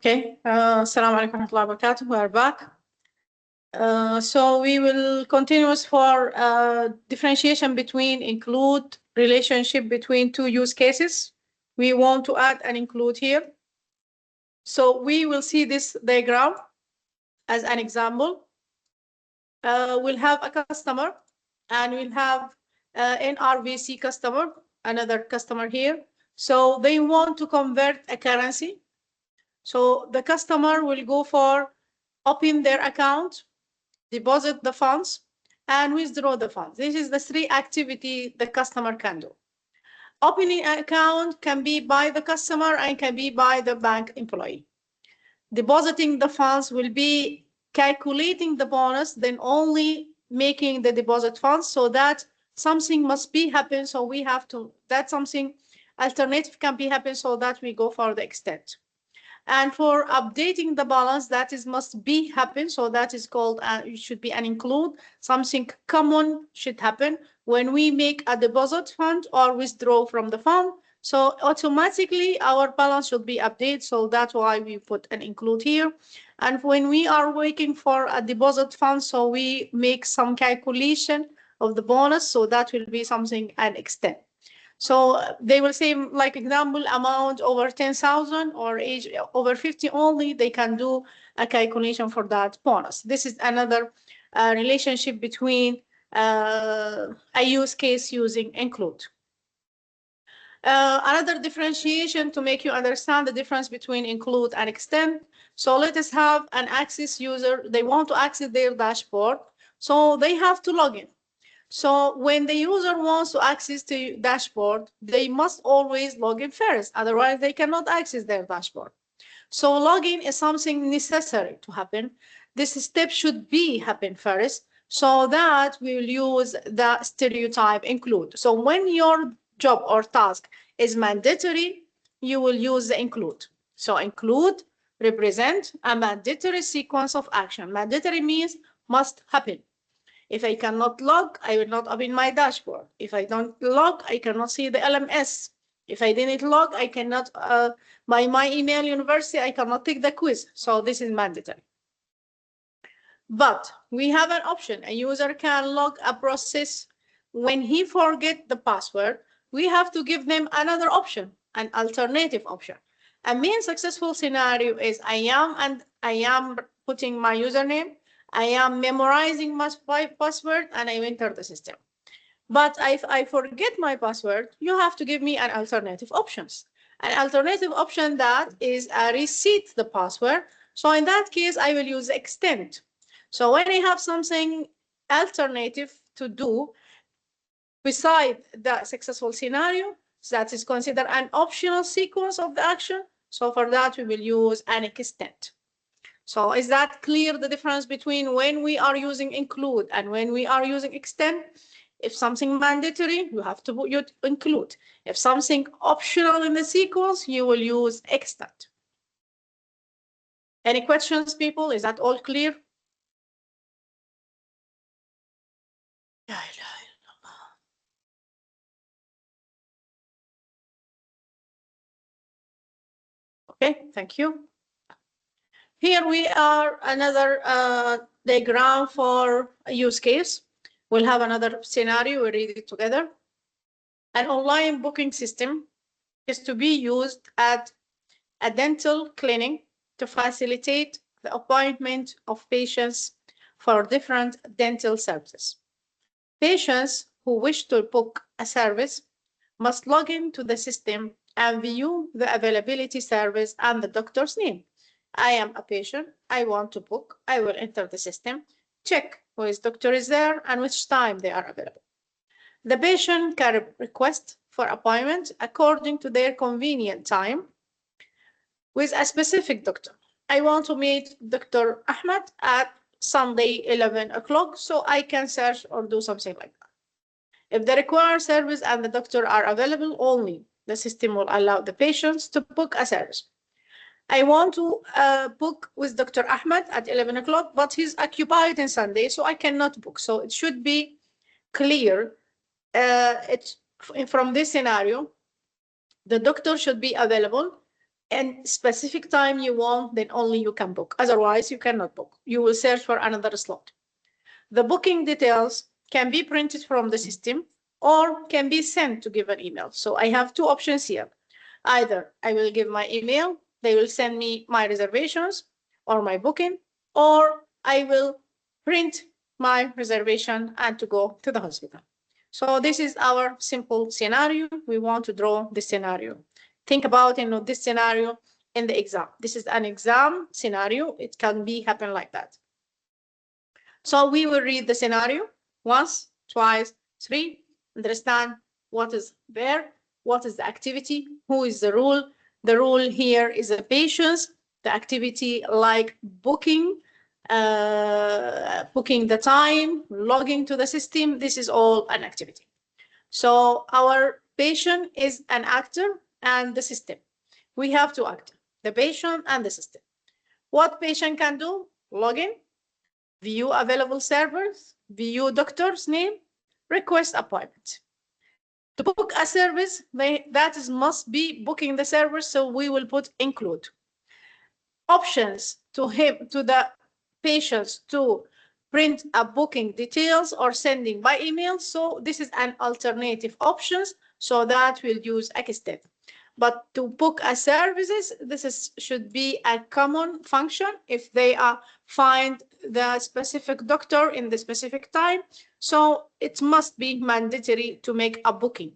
Okay, Assalamu alaikum wa rahmatullahi wa barakatuh. We are back. So we will continue for differentiation between include relationship between two use cases. We want to add and include here. So we will see this diagram as an example. We'll have a customer and we'll have an RVC customer, another customer here. So they want to convert a currency. So the customer will go for open their account, deposit the funds, and withdraw the funds. This is the three activity the customer can do. Opening an account can be by the customer and can be by the bank employee. Depositing the funds will be calculating the bonus, then only making the deposit funds, so that something must be happen. So we have to, that something alternative can be happen, so that we go for the extent. And for updating the balance, that is must be happen. So that is called, it should be an include. Something common should happen when we make a deposit fund or withdraw from the fund. So automatically our balance should be updated. So that's why we put an include here. And when we are waiting for a deposit fund, so we make some calculation of the bonus. So that will be something an extent. So they will say, like example, amount over 10,000 or age over 50 only, they can do a calculation for that bonus. This is another relationship between a use case using include. Another differentiation to make you understand the difference between include and extend. So let us have an access user. They want to access their dashboard. So they have to log in. So when the user wants to access the dashboard, they must always log in first. Otherwise, they cannot access their dashboard. So login is something necessary to happen. This step should be happen first, so that we will use the stereotype include. So when your job or task is mandatory, you will use the include. So include represent a mandatory sequence of action. Mandatory means must happen. If I cannot log, I will not open my dashboard. If I don't log, I cannot see the LMS. If I didn't log, I cannot, by my email university, I cannot take the quiz. So this is mandatory. But we have an option. A user can log a process when he forget the password. We have to give them another option, an alternative option. A main successful scenario is I am putting my username, I am memorizing my password, and I enter the system. But if I forget my password, you have to give me an alternative options. An alternative option that is a reset the password. So in that case, I will use extend. So when I have something alternative to do beside the successful scenario, that is considered an optional sequence of the action. So for that, we will use an extend. So is that clear, the difference between when we are using include and when we are using extend? If something mandatory, you have to include. If something optional in the sequence, you will use extend. Any questions, people? Is that all clear? Okay, thank you. Here we are, another diagram for a use case. We'll have another scenario, we'll read it together. An online booking system is to be used at a dental clinic to facilitate the appointment of patients for different dental services. Patients who wish to book a service must log into the system and view the availability service and the doctor's name. I am a patient. I want to book. I will enter the system, check which doctor is there and which time they are available. The patient can request for appointment according to their convenient time with a specific doctor. I want to meet Dr. Ahmed at Sunday, 11 o'clock, so I can search or do something like that. If the required service and the doctor are available only, the system will allow the patients to book a service. I want to book with Dr. Ahmed at 11 o'clock, but he's occupied on Sunday, so I cannot book. So it should be clear. From this scenario, the doctor should be available and specific time you want, then only you can book. Otherwise, you cannot book. You will search for another slot. The booking details can be printed from the system or can be sent to give an email. So I have two options here. Either I will give my email, they will send me my reservations or my booking, or I will print my reservation and to go to the hospital. So this is our simple scenario. We want to draw this scenario. Think about this scenario in the exam. This is an exam scenario. It can be happen like that. So we will read the scenario once, twice, three, understand what is there, what is the activity, who is the rule. The rule here is the patients, the activity like booking, booking the time, logging to the system. This is all an activity. So our patient is an actor and the system. We have two actors, the patient and the system. What patient can do? Log in, view available servers, view doctor's name, request appointment. To book a service, that is must be booking the service, so we will put include. Options to the patients to print a booking details or sending by email. So this is an alternative options, so that we'll use extend. But to book a services, this should be a common function if they are find the specific doctor in the specific time. So it must be mandatory to make a booking.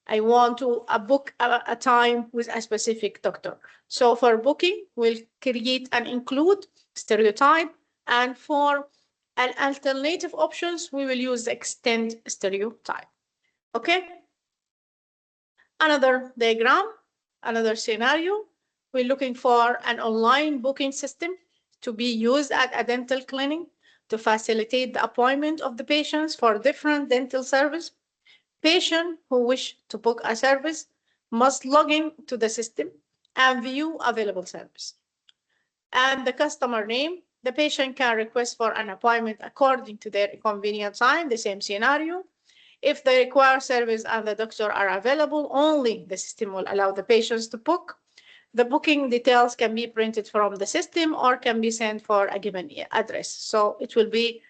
I want to book a time with a specific doctor. So for booking, we'll create and include stereotype. And for an alternative options, we will use the extend stereotype. Okay. Another diagram, another scenario. We're looking for an online booking system to be used at a dental clinic to facilitate the appointment of the patients for different dental service. Patients who wish to book a service must log in to the system and view available service. And the customer name, the patient can request for an appointment according to their convenient time, the same scenario. If the required service and the doctor are available, only the system will allow the patients to book. The booking details can be printed from the system or can be sent for a given address. So it will be,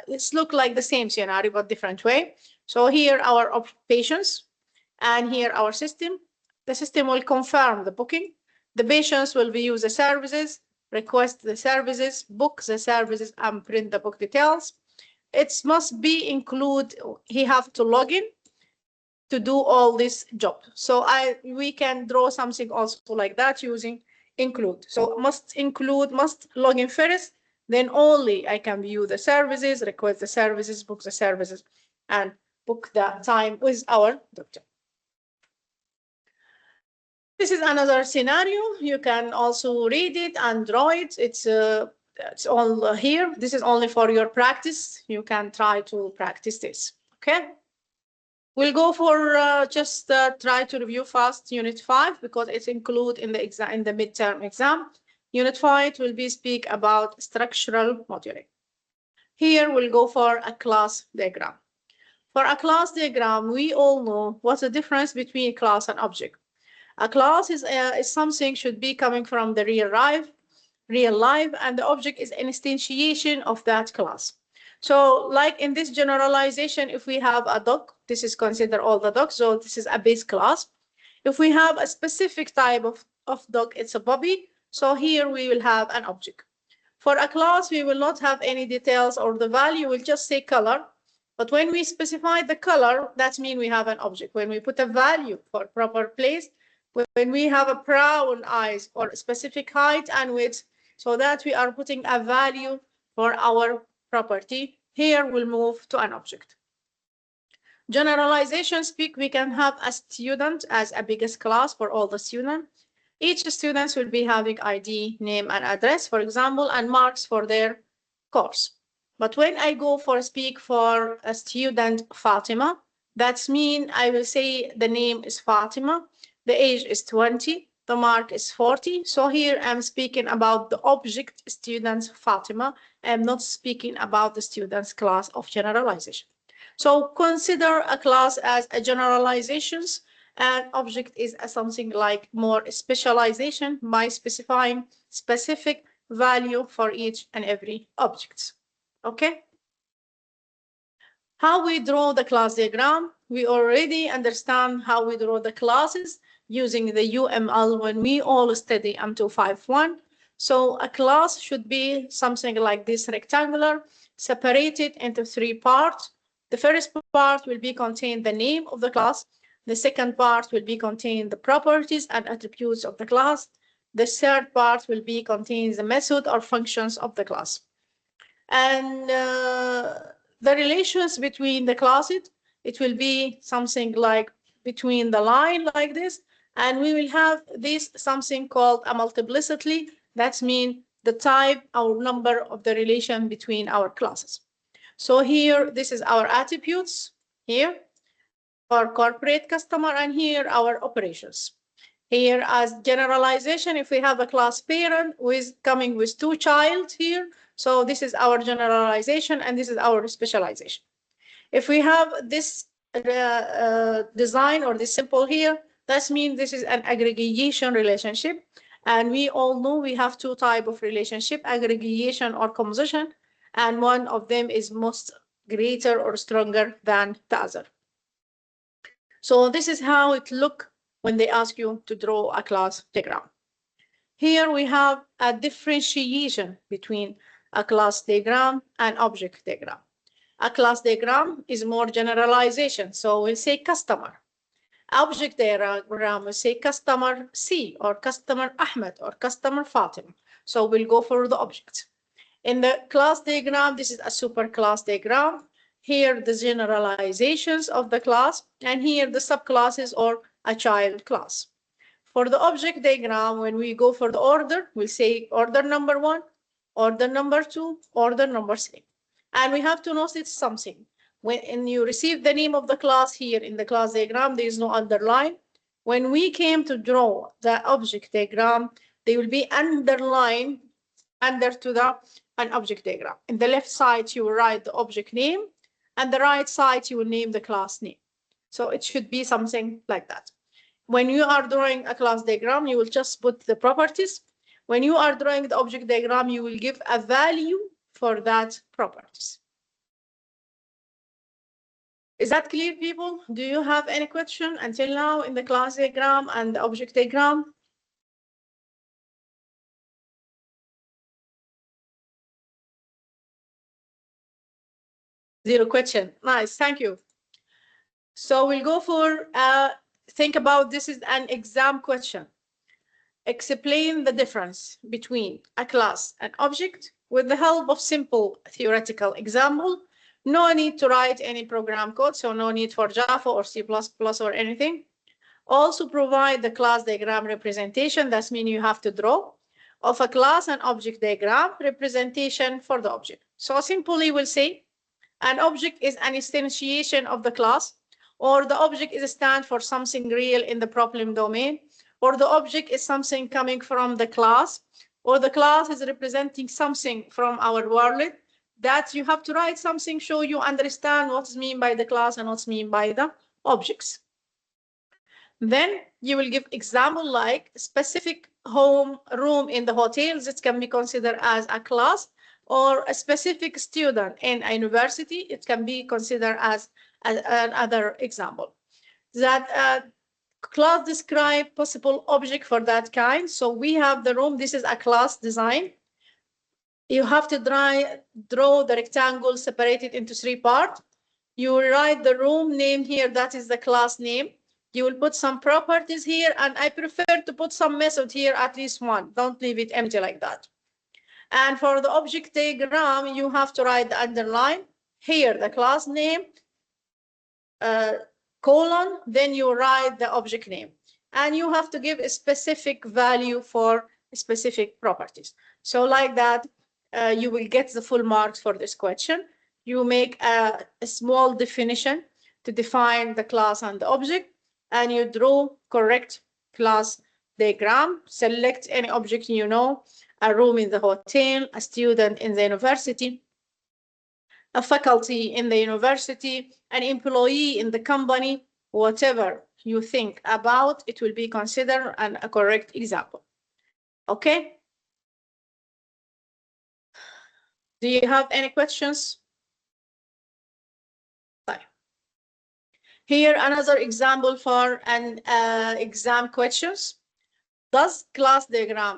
it's look like the same scenario, but different way. So here our patients and here our system. The system will confirm the booking. The patients will view the services, request the services, book the services, and print the book details. It must be include, he have to log in to do all this job. So we can draw something also like that using include. So must include, must log in first, then only I can view the services, request the services, book the services, and book the time with our doctor. This is another scenario. You can also read it and draw it. It's all here. This is only for your practice. You can try to practice this. Okay. We'll go for just try to review fast Unit 5 because it's included in the exam, in the midterm exam. Unit 5 will be speak about structural modeling. Here we'll go for a class diagram. For a class diagram, we all know what's the difference between class and object. A class is something should be coming from the real life, and the object is an instantiation of that class. So like in this generalization, if we have a dog, this is considered all the dogs, so this is a base class. If we have a specific type of dog, it's a puppy, so here we will have an object. For a class, we will not have any details or the value, we'll just say color. But when we specify the color, that means we have an object. When we put a value for proper place, when we have a brown eyes or specific height and width, so that we are putting a value for our property, here we'll move to an object. Generalization speak, we can have a student as a biggest class for all the students. Each student will be having ID, name, and address, for example, and marks for their course. But when I go for speak for a student Fatima, that means I will say the name is Fatima, the age is 20, the mark is 40. So here I'm speaking about the object student Fatima. I'm not speaking about the student's class of generalization. So consider a class as a generalizations And object is something like more specialization by specifying specific value for each and every object. Okay? How we draw the class diagram, we already understand how we draw the classes using the UML when we all study M251. So a class should be something like this, rectangular, separated into three parts. The first part will be contain the name of the class. The second part will be contain the properties and attributes of the class. The third part will be contain the method or functions of the class. And the relations between the classes, it will be something like between the line like this, and we will have this something called a multiplicity. That means the type or number of the relation between our classes. So here, this is our attributes, here our corporate customer, and here our operations. Here as generalization, if we have a class parent with coming with two child here, so this is our generalization and this is our specialization. If we have this design or this symbol here, that means this is an aggregation relationship. And we all know we have two types of relationship, aggregation or composition, and one of them is most greater or stronger than the other. So this is how it looks when they ask you to draw a class diagram. Here we have a differentiation between a class diagram and object diagram. A class diagram is more generalization, so we'll say customer. Object diagram will say customer C or customer Ahmed or customer Fatima. So we'll go for the object. In the class diagram, this is a super class diagram. Here the generalizations of the class, and here the subclasses or a child class. For the object diagram, when we go for the order, we'll say order number 1, order number 2, order number 3. And we have to notice something. When you receive the name of the class here in the class diagram, there is no underline. When we came to draw the object diagram, they will be underlined under to an object diagram. In the left side, you will write the object name, and the right side, you will name the class name. So it should be something like that. When you are drawing a class diagram, you will just put the properties. When you are drawing the object diagram, you will give a value for that properties. Is that clear, people? Do you have any question until now in the class diagram and the object diagram? Zero question. Nice, thank you. So we'll go for, think about this is an exam question. Explain the difference between a class and object with the help of simple theoretical example. No need to write any program code, so no need for Java or C++ or anything. Also provide the class diagram representation. That means you have to draw of a class and object diagram representation for the object. So simply we'll say an object is an instantiation of the class, or the object is a stand for something real in the problem domain, or the object is something coming from the class, or the class is representing something from our world. That you have to write something, show you understand what's meant by the class and what's meant by the objects. Then you will give example like specific home room in the hotels. It can be considered as a class, or a specific student in a university. It can be considered as another example. That class describe possible object for that kind. So we have the room. This is a class design. You have to draw the rectangle separated into three parts. You will write the room name here. That is the class name. You will put some properties here, and I prefer to put some method here, at least one. Don't leave it empty like that. And for the object diagram, you have to write the underline here, the class name, colon, then you write the object name. And you have to give a specific value for specific properties. So like that, you will get the full marks for this question. You make a small definition to define the class and the object, and you draw correct class diagram. Select any object you know, a room in the hotel, a student in the university, a faculty in the university, an employee in the company, whatever you think about, it will be considered a correct example. Okay? Do you have any questions? Here, another example for an exam questions. Does class diagram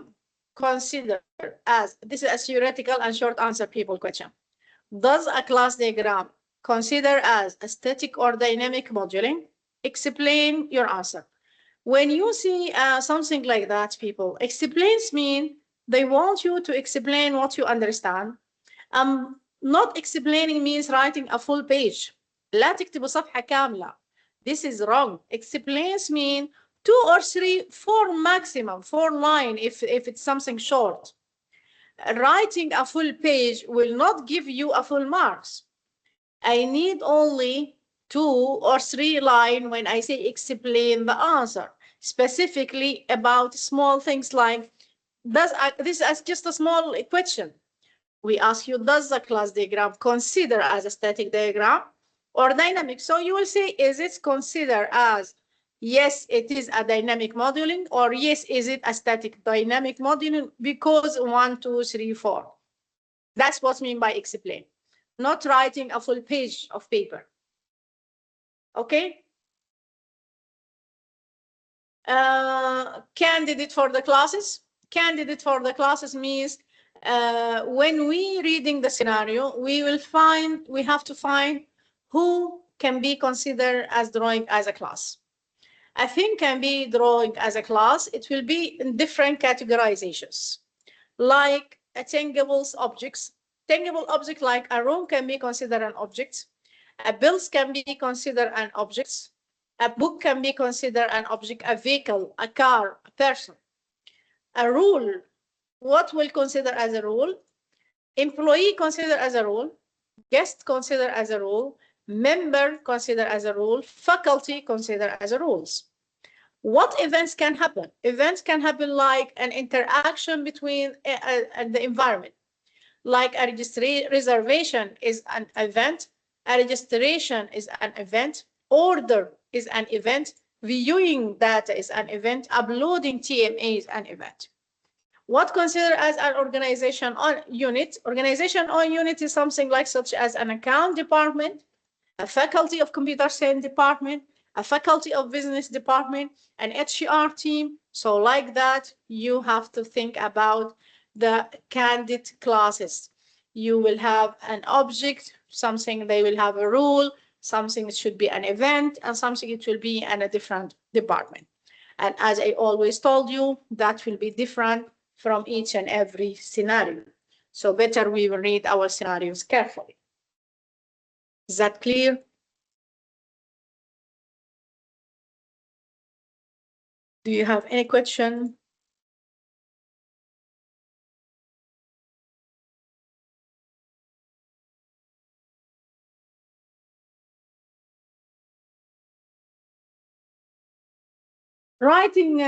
consider as, this is a theoretical and short answer people question. Does a class diagram consider as a static or dynamic modeling? Explain your answer. When you see something like that, people, explains mean they want you to explain what you understand. Not explaining means writing a full page. لا تكتبوا صفحة كاملة. This is wrong. Explains mean 2 or 3, 4 maximum, 4 lines if it's something short. Writing a full page will not give you a full marks. I need only 2 or 3 lines when I say explain the answer, specifically about small things like, this is just a small question. We ask you, does the class diagram consider as a static diagram or dynamic? So you will say, is it considered as, yes, it is a dynamic modeling, or yes, is it a static dynamic modeling because 1, 2, 3, 4. That's what I mean by explain, not writing a full page of paper. Okay? Candidate for the classes. Candidate for the classes means when we reading the scenario, we have to find who can be considered as drawing as a class. A thing can be drawing as a class. It will be in different categorizations, like a tangible objects. Tangible object like a room can be considered an object. A bills can be considered an object. A book can be considered an object. A vehicle, a car, a person. A rule. What will consider as a rule? Employee consider as a rule. Guest consider as a rule. Member consider as a rule. Faculty consider as a rules. What events can happen? Events can happen like an interaction between the environment. Like a reservation is an event. A registration is an event. Order is an event. Viewing data is an event. Uploading TMA is an event. What considered as an organization or unit? Organization or unit is something like such as an account department, a faculty of computer science department, a faculty of business department, an HR team. So like that, you have to think about the candidate classes. You will have an object, something they will have a rule, something should be an event, and something it will be in a different department. And as I always told you, that will be different from each and every scenario. So better we will read our scenarios carefully. Is that clear? Do you have any question? Writing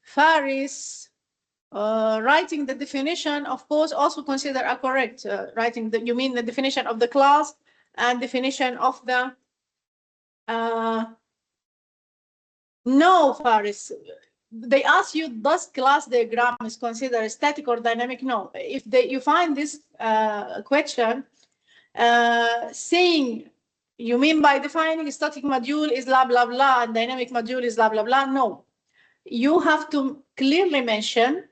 Faris, writing the definition, of course, also consider a correct writing. You mean the definition of the class and definition of the. No, Faris. They ask you, does class diagram is considered static or dynamic? No. If you find this question saying, you mean by defining static module is blah, blah, blah, and dynamic module is blah, blah, blah? No. You have to clearly mention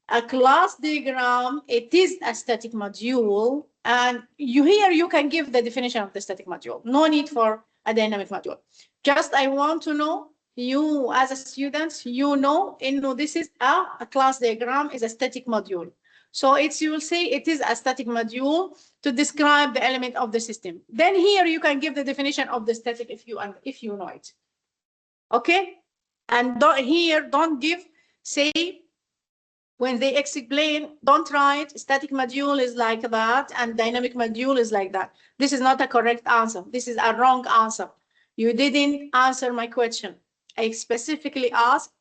a class diagram, it is a static module, and here you can give the definition of the static module. No need for a dynamic module. Just I want to know, you as a student, you know this is a class diagram is a static module. So you will say it is a static module to describe the element of the system. Then here you can give the definition of the static if you know it. Okay? And don't give, say, when they explain, don't write static module is like that and dynamic module is like that. This is not a correct answer. This is a wrong answer. You didn't answer my question. I specifically asked,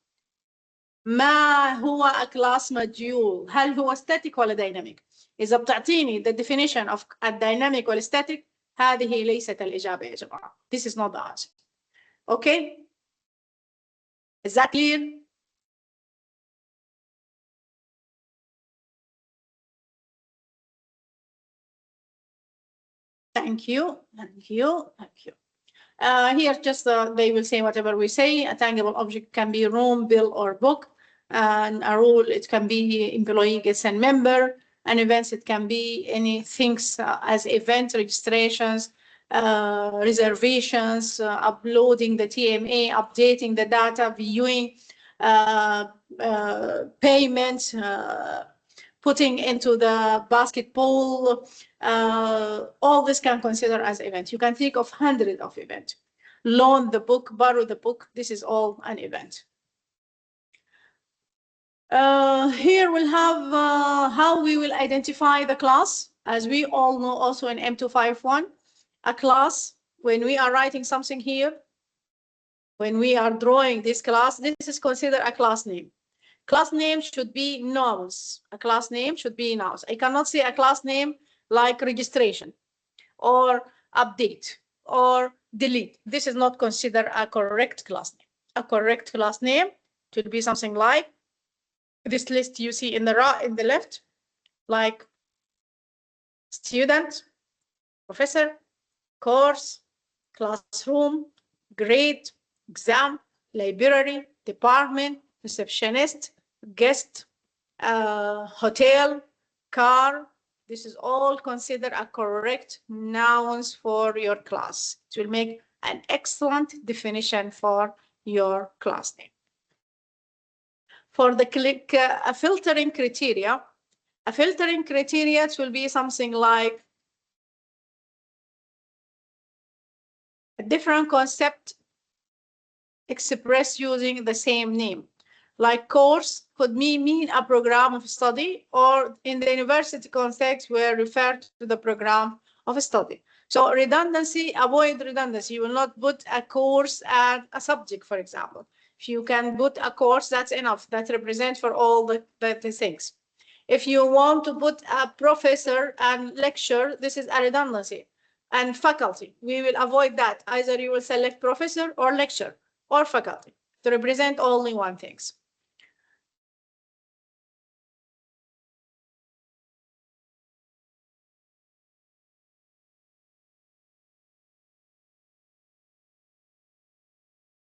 ما هو a class module؟ هل هو static ولا dynamic؟ إذا بتعطيني the definition of a dynamic ولا static، هذه ليست الإجابة يا جماعة. This is not the answer. Okay? Is that clear? Thank you. Thank you. Thank you. Here, just they will say whatever we say. A tangible object can be room, bill, or book. And a rule, it can be employee, guest, and member. And events, it can be any things as event registrations, reservations, uploading the TMA, updating the data, viewing payments, putting into the basketball, all this can consider as event. You can think of hundreds of events. Loan the book, borrow the book, this is all an event. Here we'll have how we will identify the class. As we all know also in M251, a class, when we are writing something here, when we are drawing this class, this is considered a class name. Class name should be nouns. A class name should be nouns. I cannot say a class name like registration or update or delete. This is not considered a correct class name. A correct class name should be something like this list you see in the right, in the left, like student, professor, course, classroom, grade, exam, library, department, receptionist, guest, hotel, car. This is all considered a correct nouns for your class. It will make an excellent definition for your class name. For the filtering criteria, a filtering criteria will be something like a different concept expressed using the same name. Like course could mean a program of study, or in the university context, we refer to the program of study. So redundancy, avoid redundancy. You will not put a course and a subject, for example. If you can put a course, that's enough. That represents for all the things. If you want to put a professor and lecture, this is a redundancy. And faculty, we will avoid that. Either you will select professor or lecture or faculty to represent only one thing.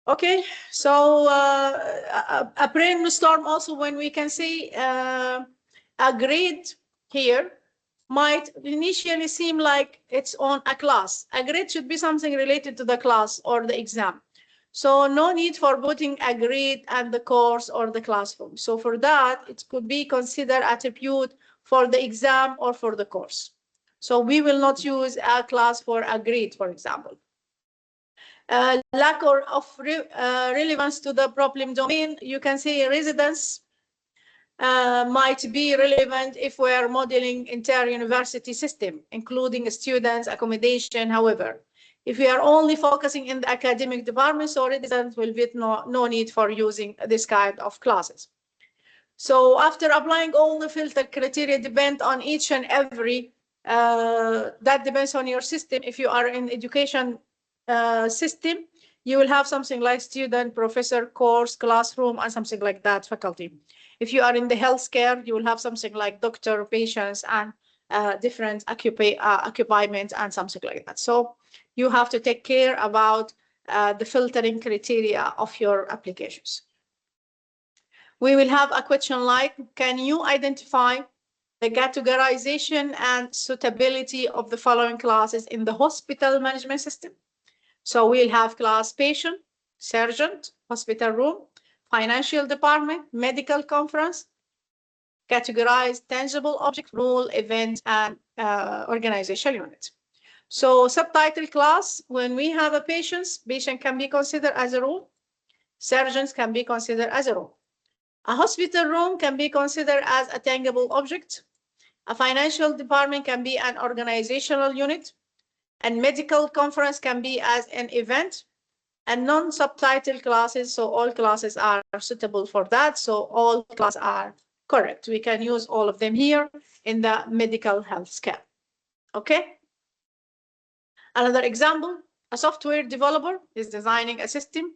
Okay, so a brainstorm also, when we can say a grade here might initially seem like it's on a class. A grade should be something related to the class or the exam. So no need for putting a grade and the course or the classroom. So for that, it could be considered attribute for the exam or for the course. So we will not use a class for a grade, for example. Lack of relevance to the problem domain, you can say residence might be relevant if we are modeling entire university system, including students, accommodation. However, if we are only focusing in the academic department, so residence will be no need for using this kind of classes. So after applying all the filter criteria depend on each and every, that depends on your system. If you are in education system, you will have something like student, professor, course, classroom, and something like that, faculty. If you are in the healthcare, you will have something like doctor, patients, and different occupyment and something like that. So you have to take care about the filtering criteria of your applications. We will have a question like, can you identify the categorization and suitability of the following classes in the hospital management system? So we'll have class patient, surgeon, hospital room, financial department, medical conference, categorized tangible object, rule, event, and organizational unit. So subtitle class, when we have a patient can be considered as a rule, surgeons can be considered as a rule. A hospital room can be considered as a tangible object. A financial department can be an organizational unit. And medical conference can be as an event. And non-subtitle classes, so all classes are suitable for that. So all classes are correct. We can use all of them here in the medical health scale. Okay. Another example, a software developer is designing a system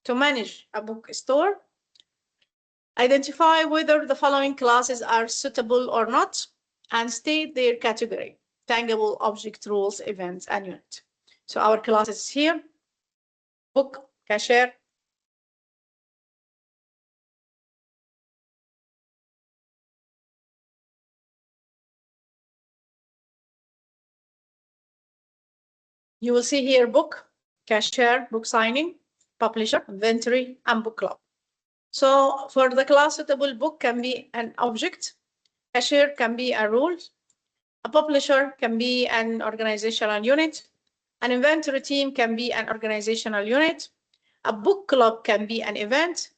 to manage a bookstore. Identify whether the following classes are suitable or not, and state their category: tangible, object, rules, events, and unit. So our classes here: book, cashier, you will see here book, cashier, book signing, publisher, inventory, and book club. So for the class suitable, book can be an object, cashier can be a rule, a publisher can be an organizational unit, an inventory team can be an organizational unit, a book club can be an event,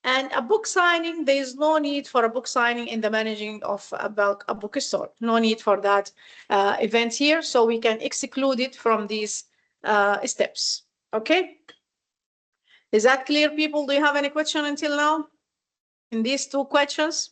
and a book signing, there is no need for a book signing in the managing of a bookstore. No need for that event here, so we can exclude it from these steps. Okay? Is that clear, people? Do you have any question until now in these two questions?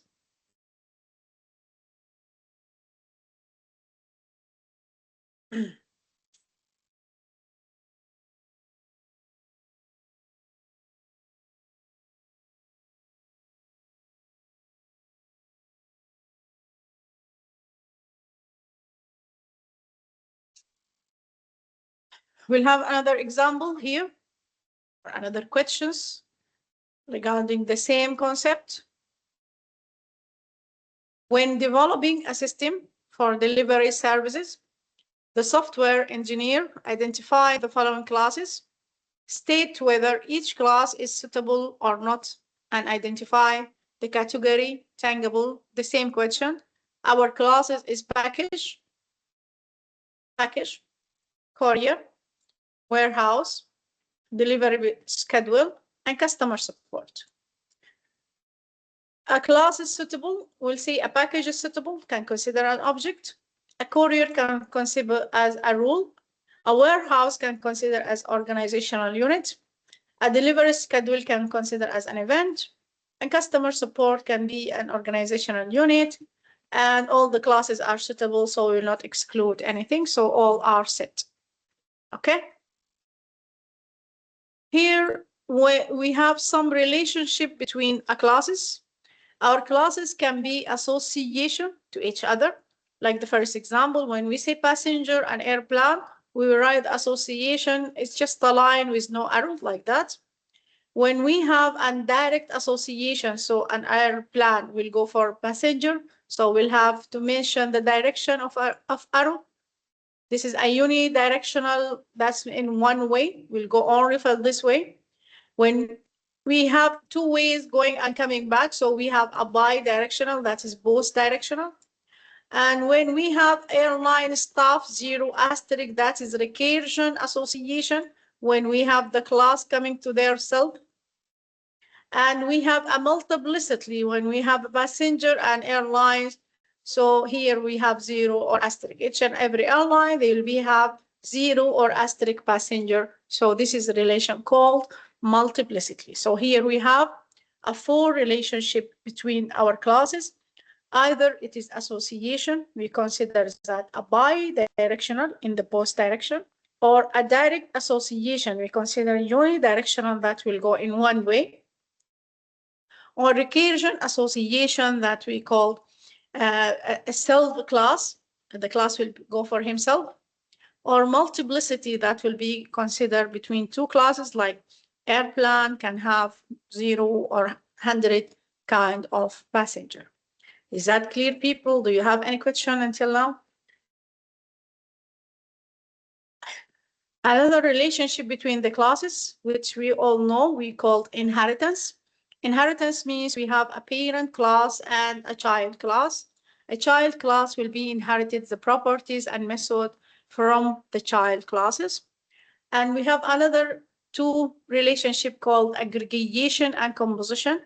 We'll have another example here, or another questions regarding the same concept. When developing a system for delivery services, the software engineer identifies the following classes, state whether each class is suitable or not, and identify the category, tangible, the same question. Our classes is package, courier, warehouse, delivery schedule, and customer support. A class is suitable, we'll see a package is suitable, can consider an object. A courier can consider as a rule. A warehouse can consider as organizational unit. A delivery schedule can consider as an event. And customer support can be an organizational unit. And all the classes are suitable, so we will not exclude anything. So all are set. Okay? Here we have some relationship between a classes. Our classes can be association to each other. Like the first example, when we say passenger and airplane, we will write association. It's just a line with no arrow like that. When we have a direct association, so an airplane will go for passenger, so we'll have to mention the direction of arrow. This is a unidirectional, that's in one way. We'll go only for this way. When we have two ways going and coming back, so we have a bi-directional, that is both directional. And when we have airline staff, zero asterisk, that is recursion association, when we have the class coming to their self. And we have a multiplicity when we have a passenger and airlines. So here we have zero or asterisk. Each and every airline, they will have zero or asterisk passenger. So this is a relation called multiplicity. So here we have a four relationship between our classes. Either it is association, we consider that a bi-directional in the both direction, or a direct association, we consider unidirectional that will go in one way, or recursion association that we call a self class, the class will go for himself, or multiplicity that will be considered between two classes, like airplane can have 0 or 100 kind of passenger. Is that clear, people? Do you have any question until now? Another relationship between the classes, which we all know, we call inheritance. Inheritance means we have a parent class and a child class. A child class will be inherited the properties and method from the child classes. And we have another two relationship called aggregation and composition.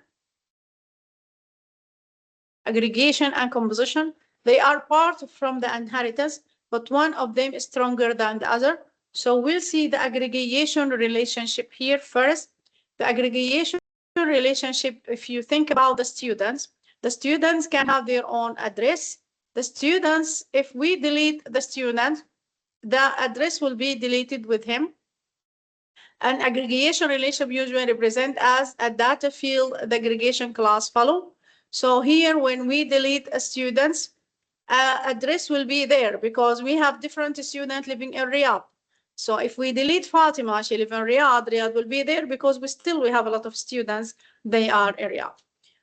Aggregation and composition, they are part from the inheritance, but one of them is stronger than the other. So we'll see the aggregation relationship here first. The aggregation relationship, if you think about the students can have their own address. The students, if we delete the student, the address will be deleted with him. An aggregation relationship usually represent as a data field the aggregation class follow. So here, when we delete a student's address will be there because we have different students living in Riyadh. So if we delete Fatima, she lives in Riyadh, Riyadh will be there because we have a lot of students, they are in Riyadh.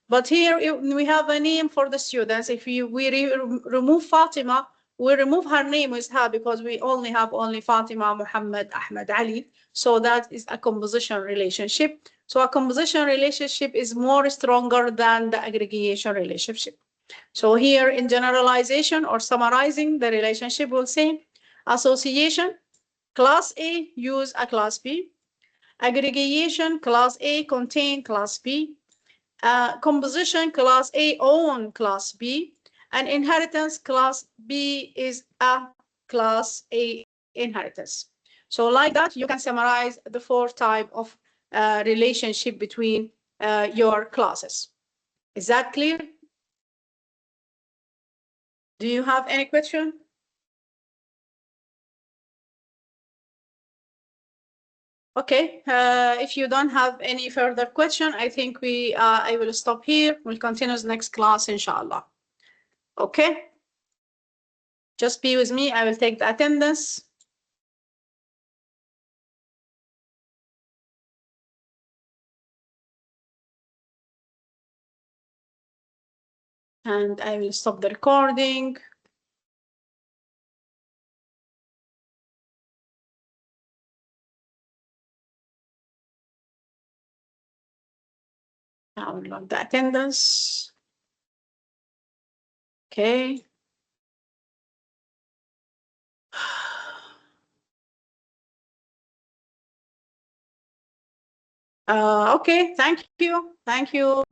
But here we have a name for the students. If we remove Fatima, we remove her name with her because we only have Fatima, Muhammad, Ahmed, Ali. So that is a composition relationship. So a composition relationship is more stronger than the aggregation relationship. So here in generalization or summarizing the relationship, we'll say association, class A use a class B. Aggregation, class A contain class B. Composition, class A own class B. And inheritance, class B is a class A inheritance. So like that, you can summarize the four types of relationship between your classes. Is that clear? Do you have any question? Okay, if you don't have any further question, I think I will stop here. We'll continue the next class, inshallah. Okay, just be with me. I will take the attendance. And I will stop the recording. Download the attendance. Okay. Okay, thank you. Thank you.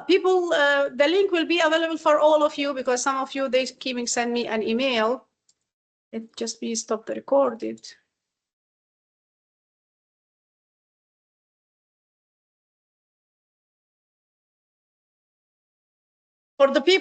People, the link will be available for all of you because some of you, they keep send me an email. It just be stop the recorded. For the people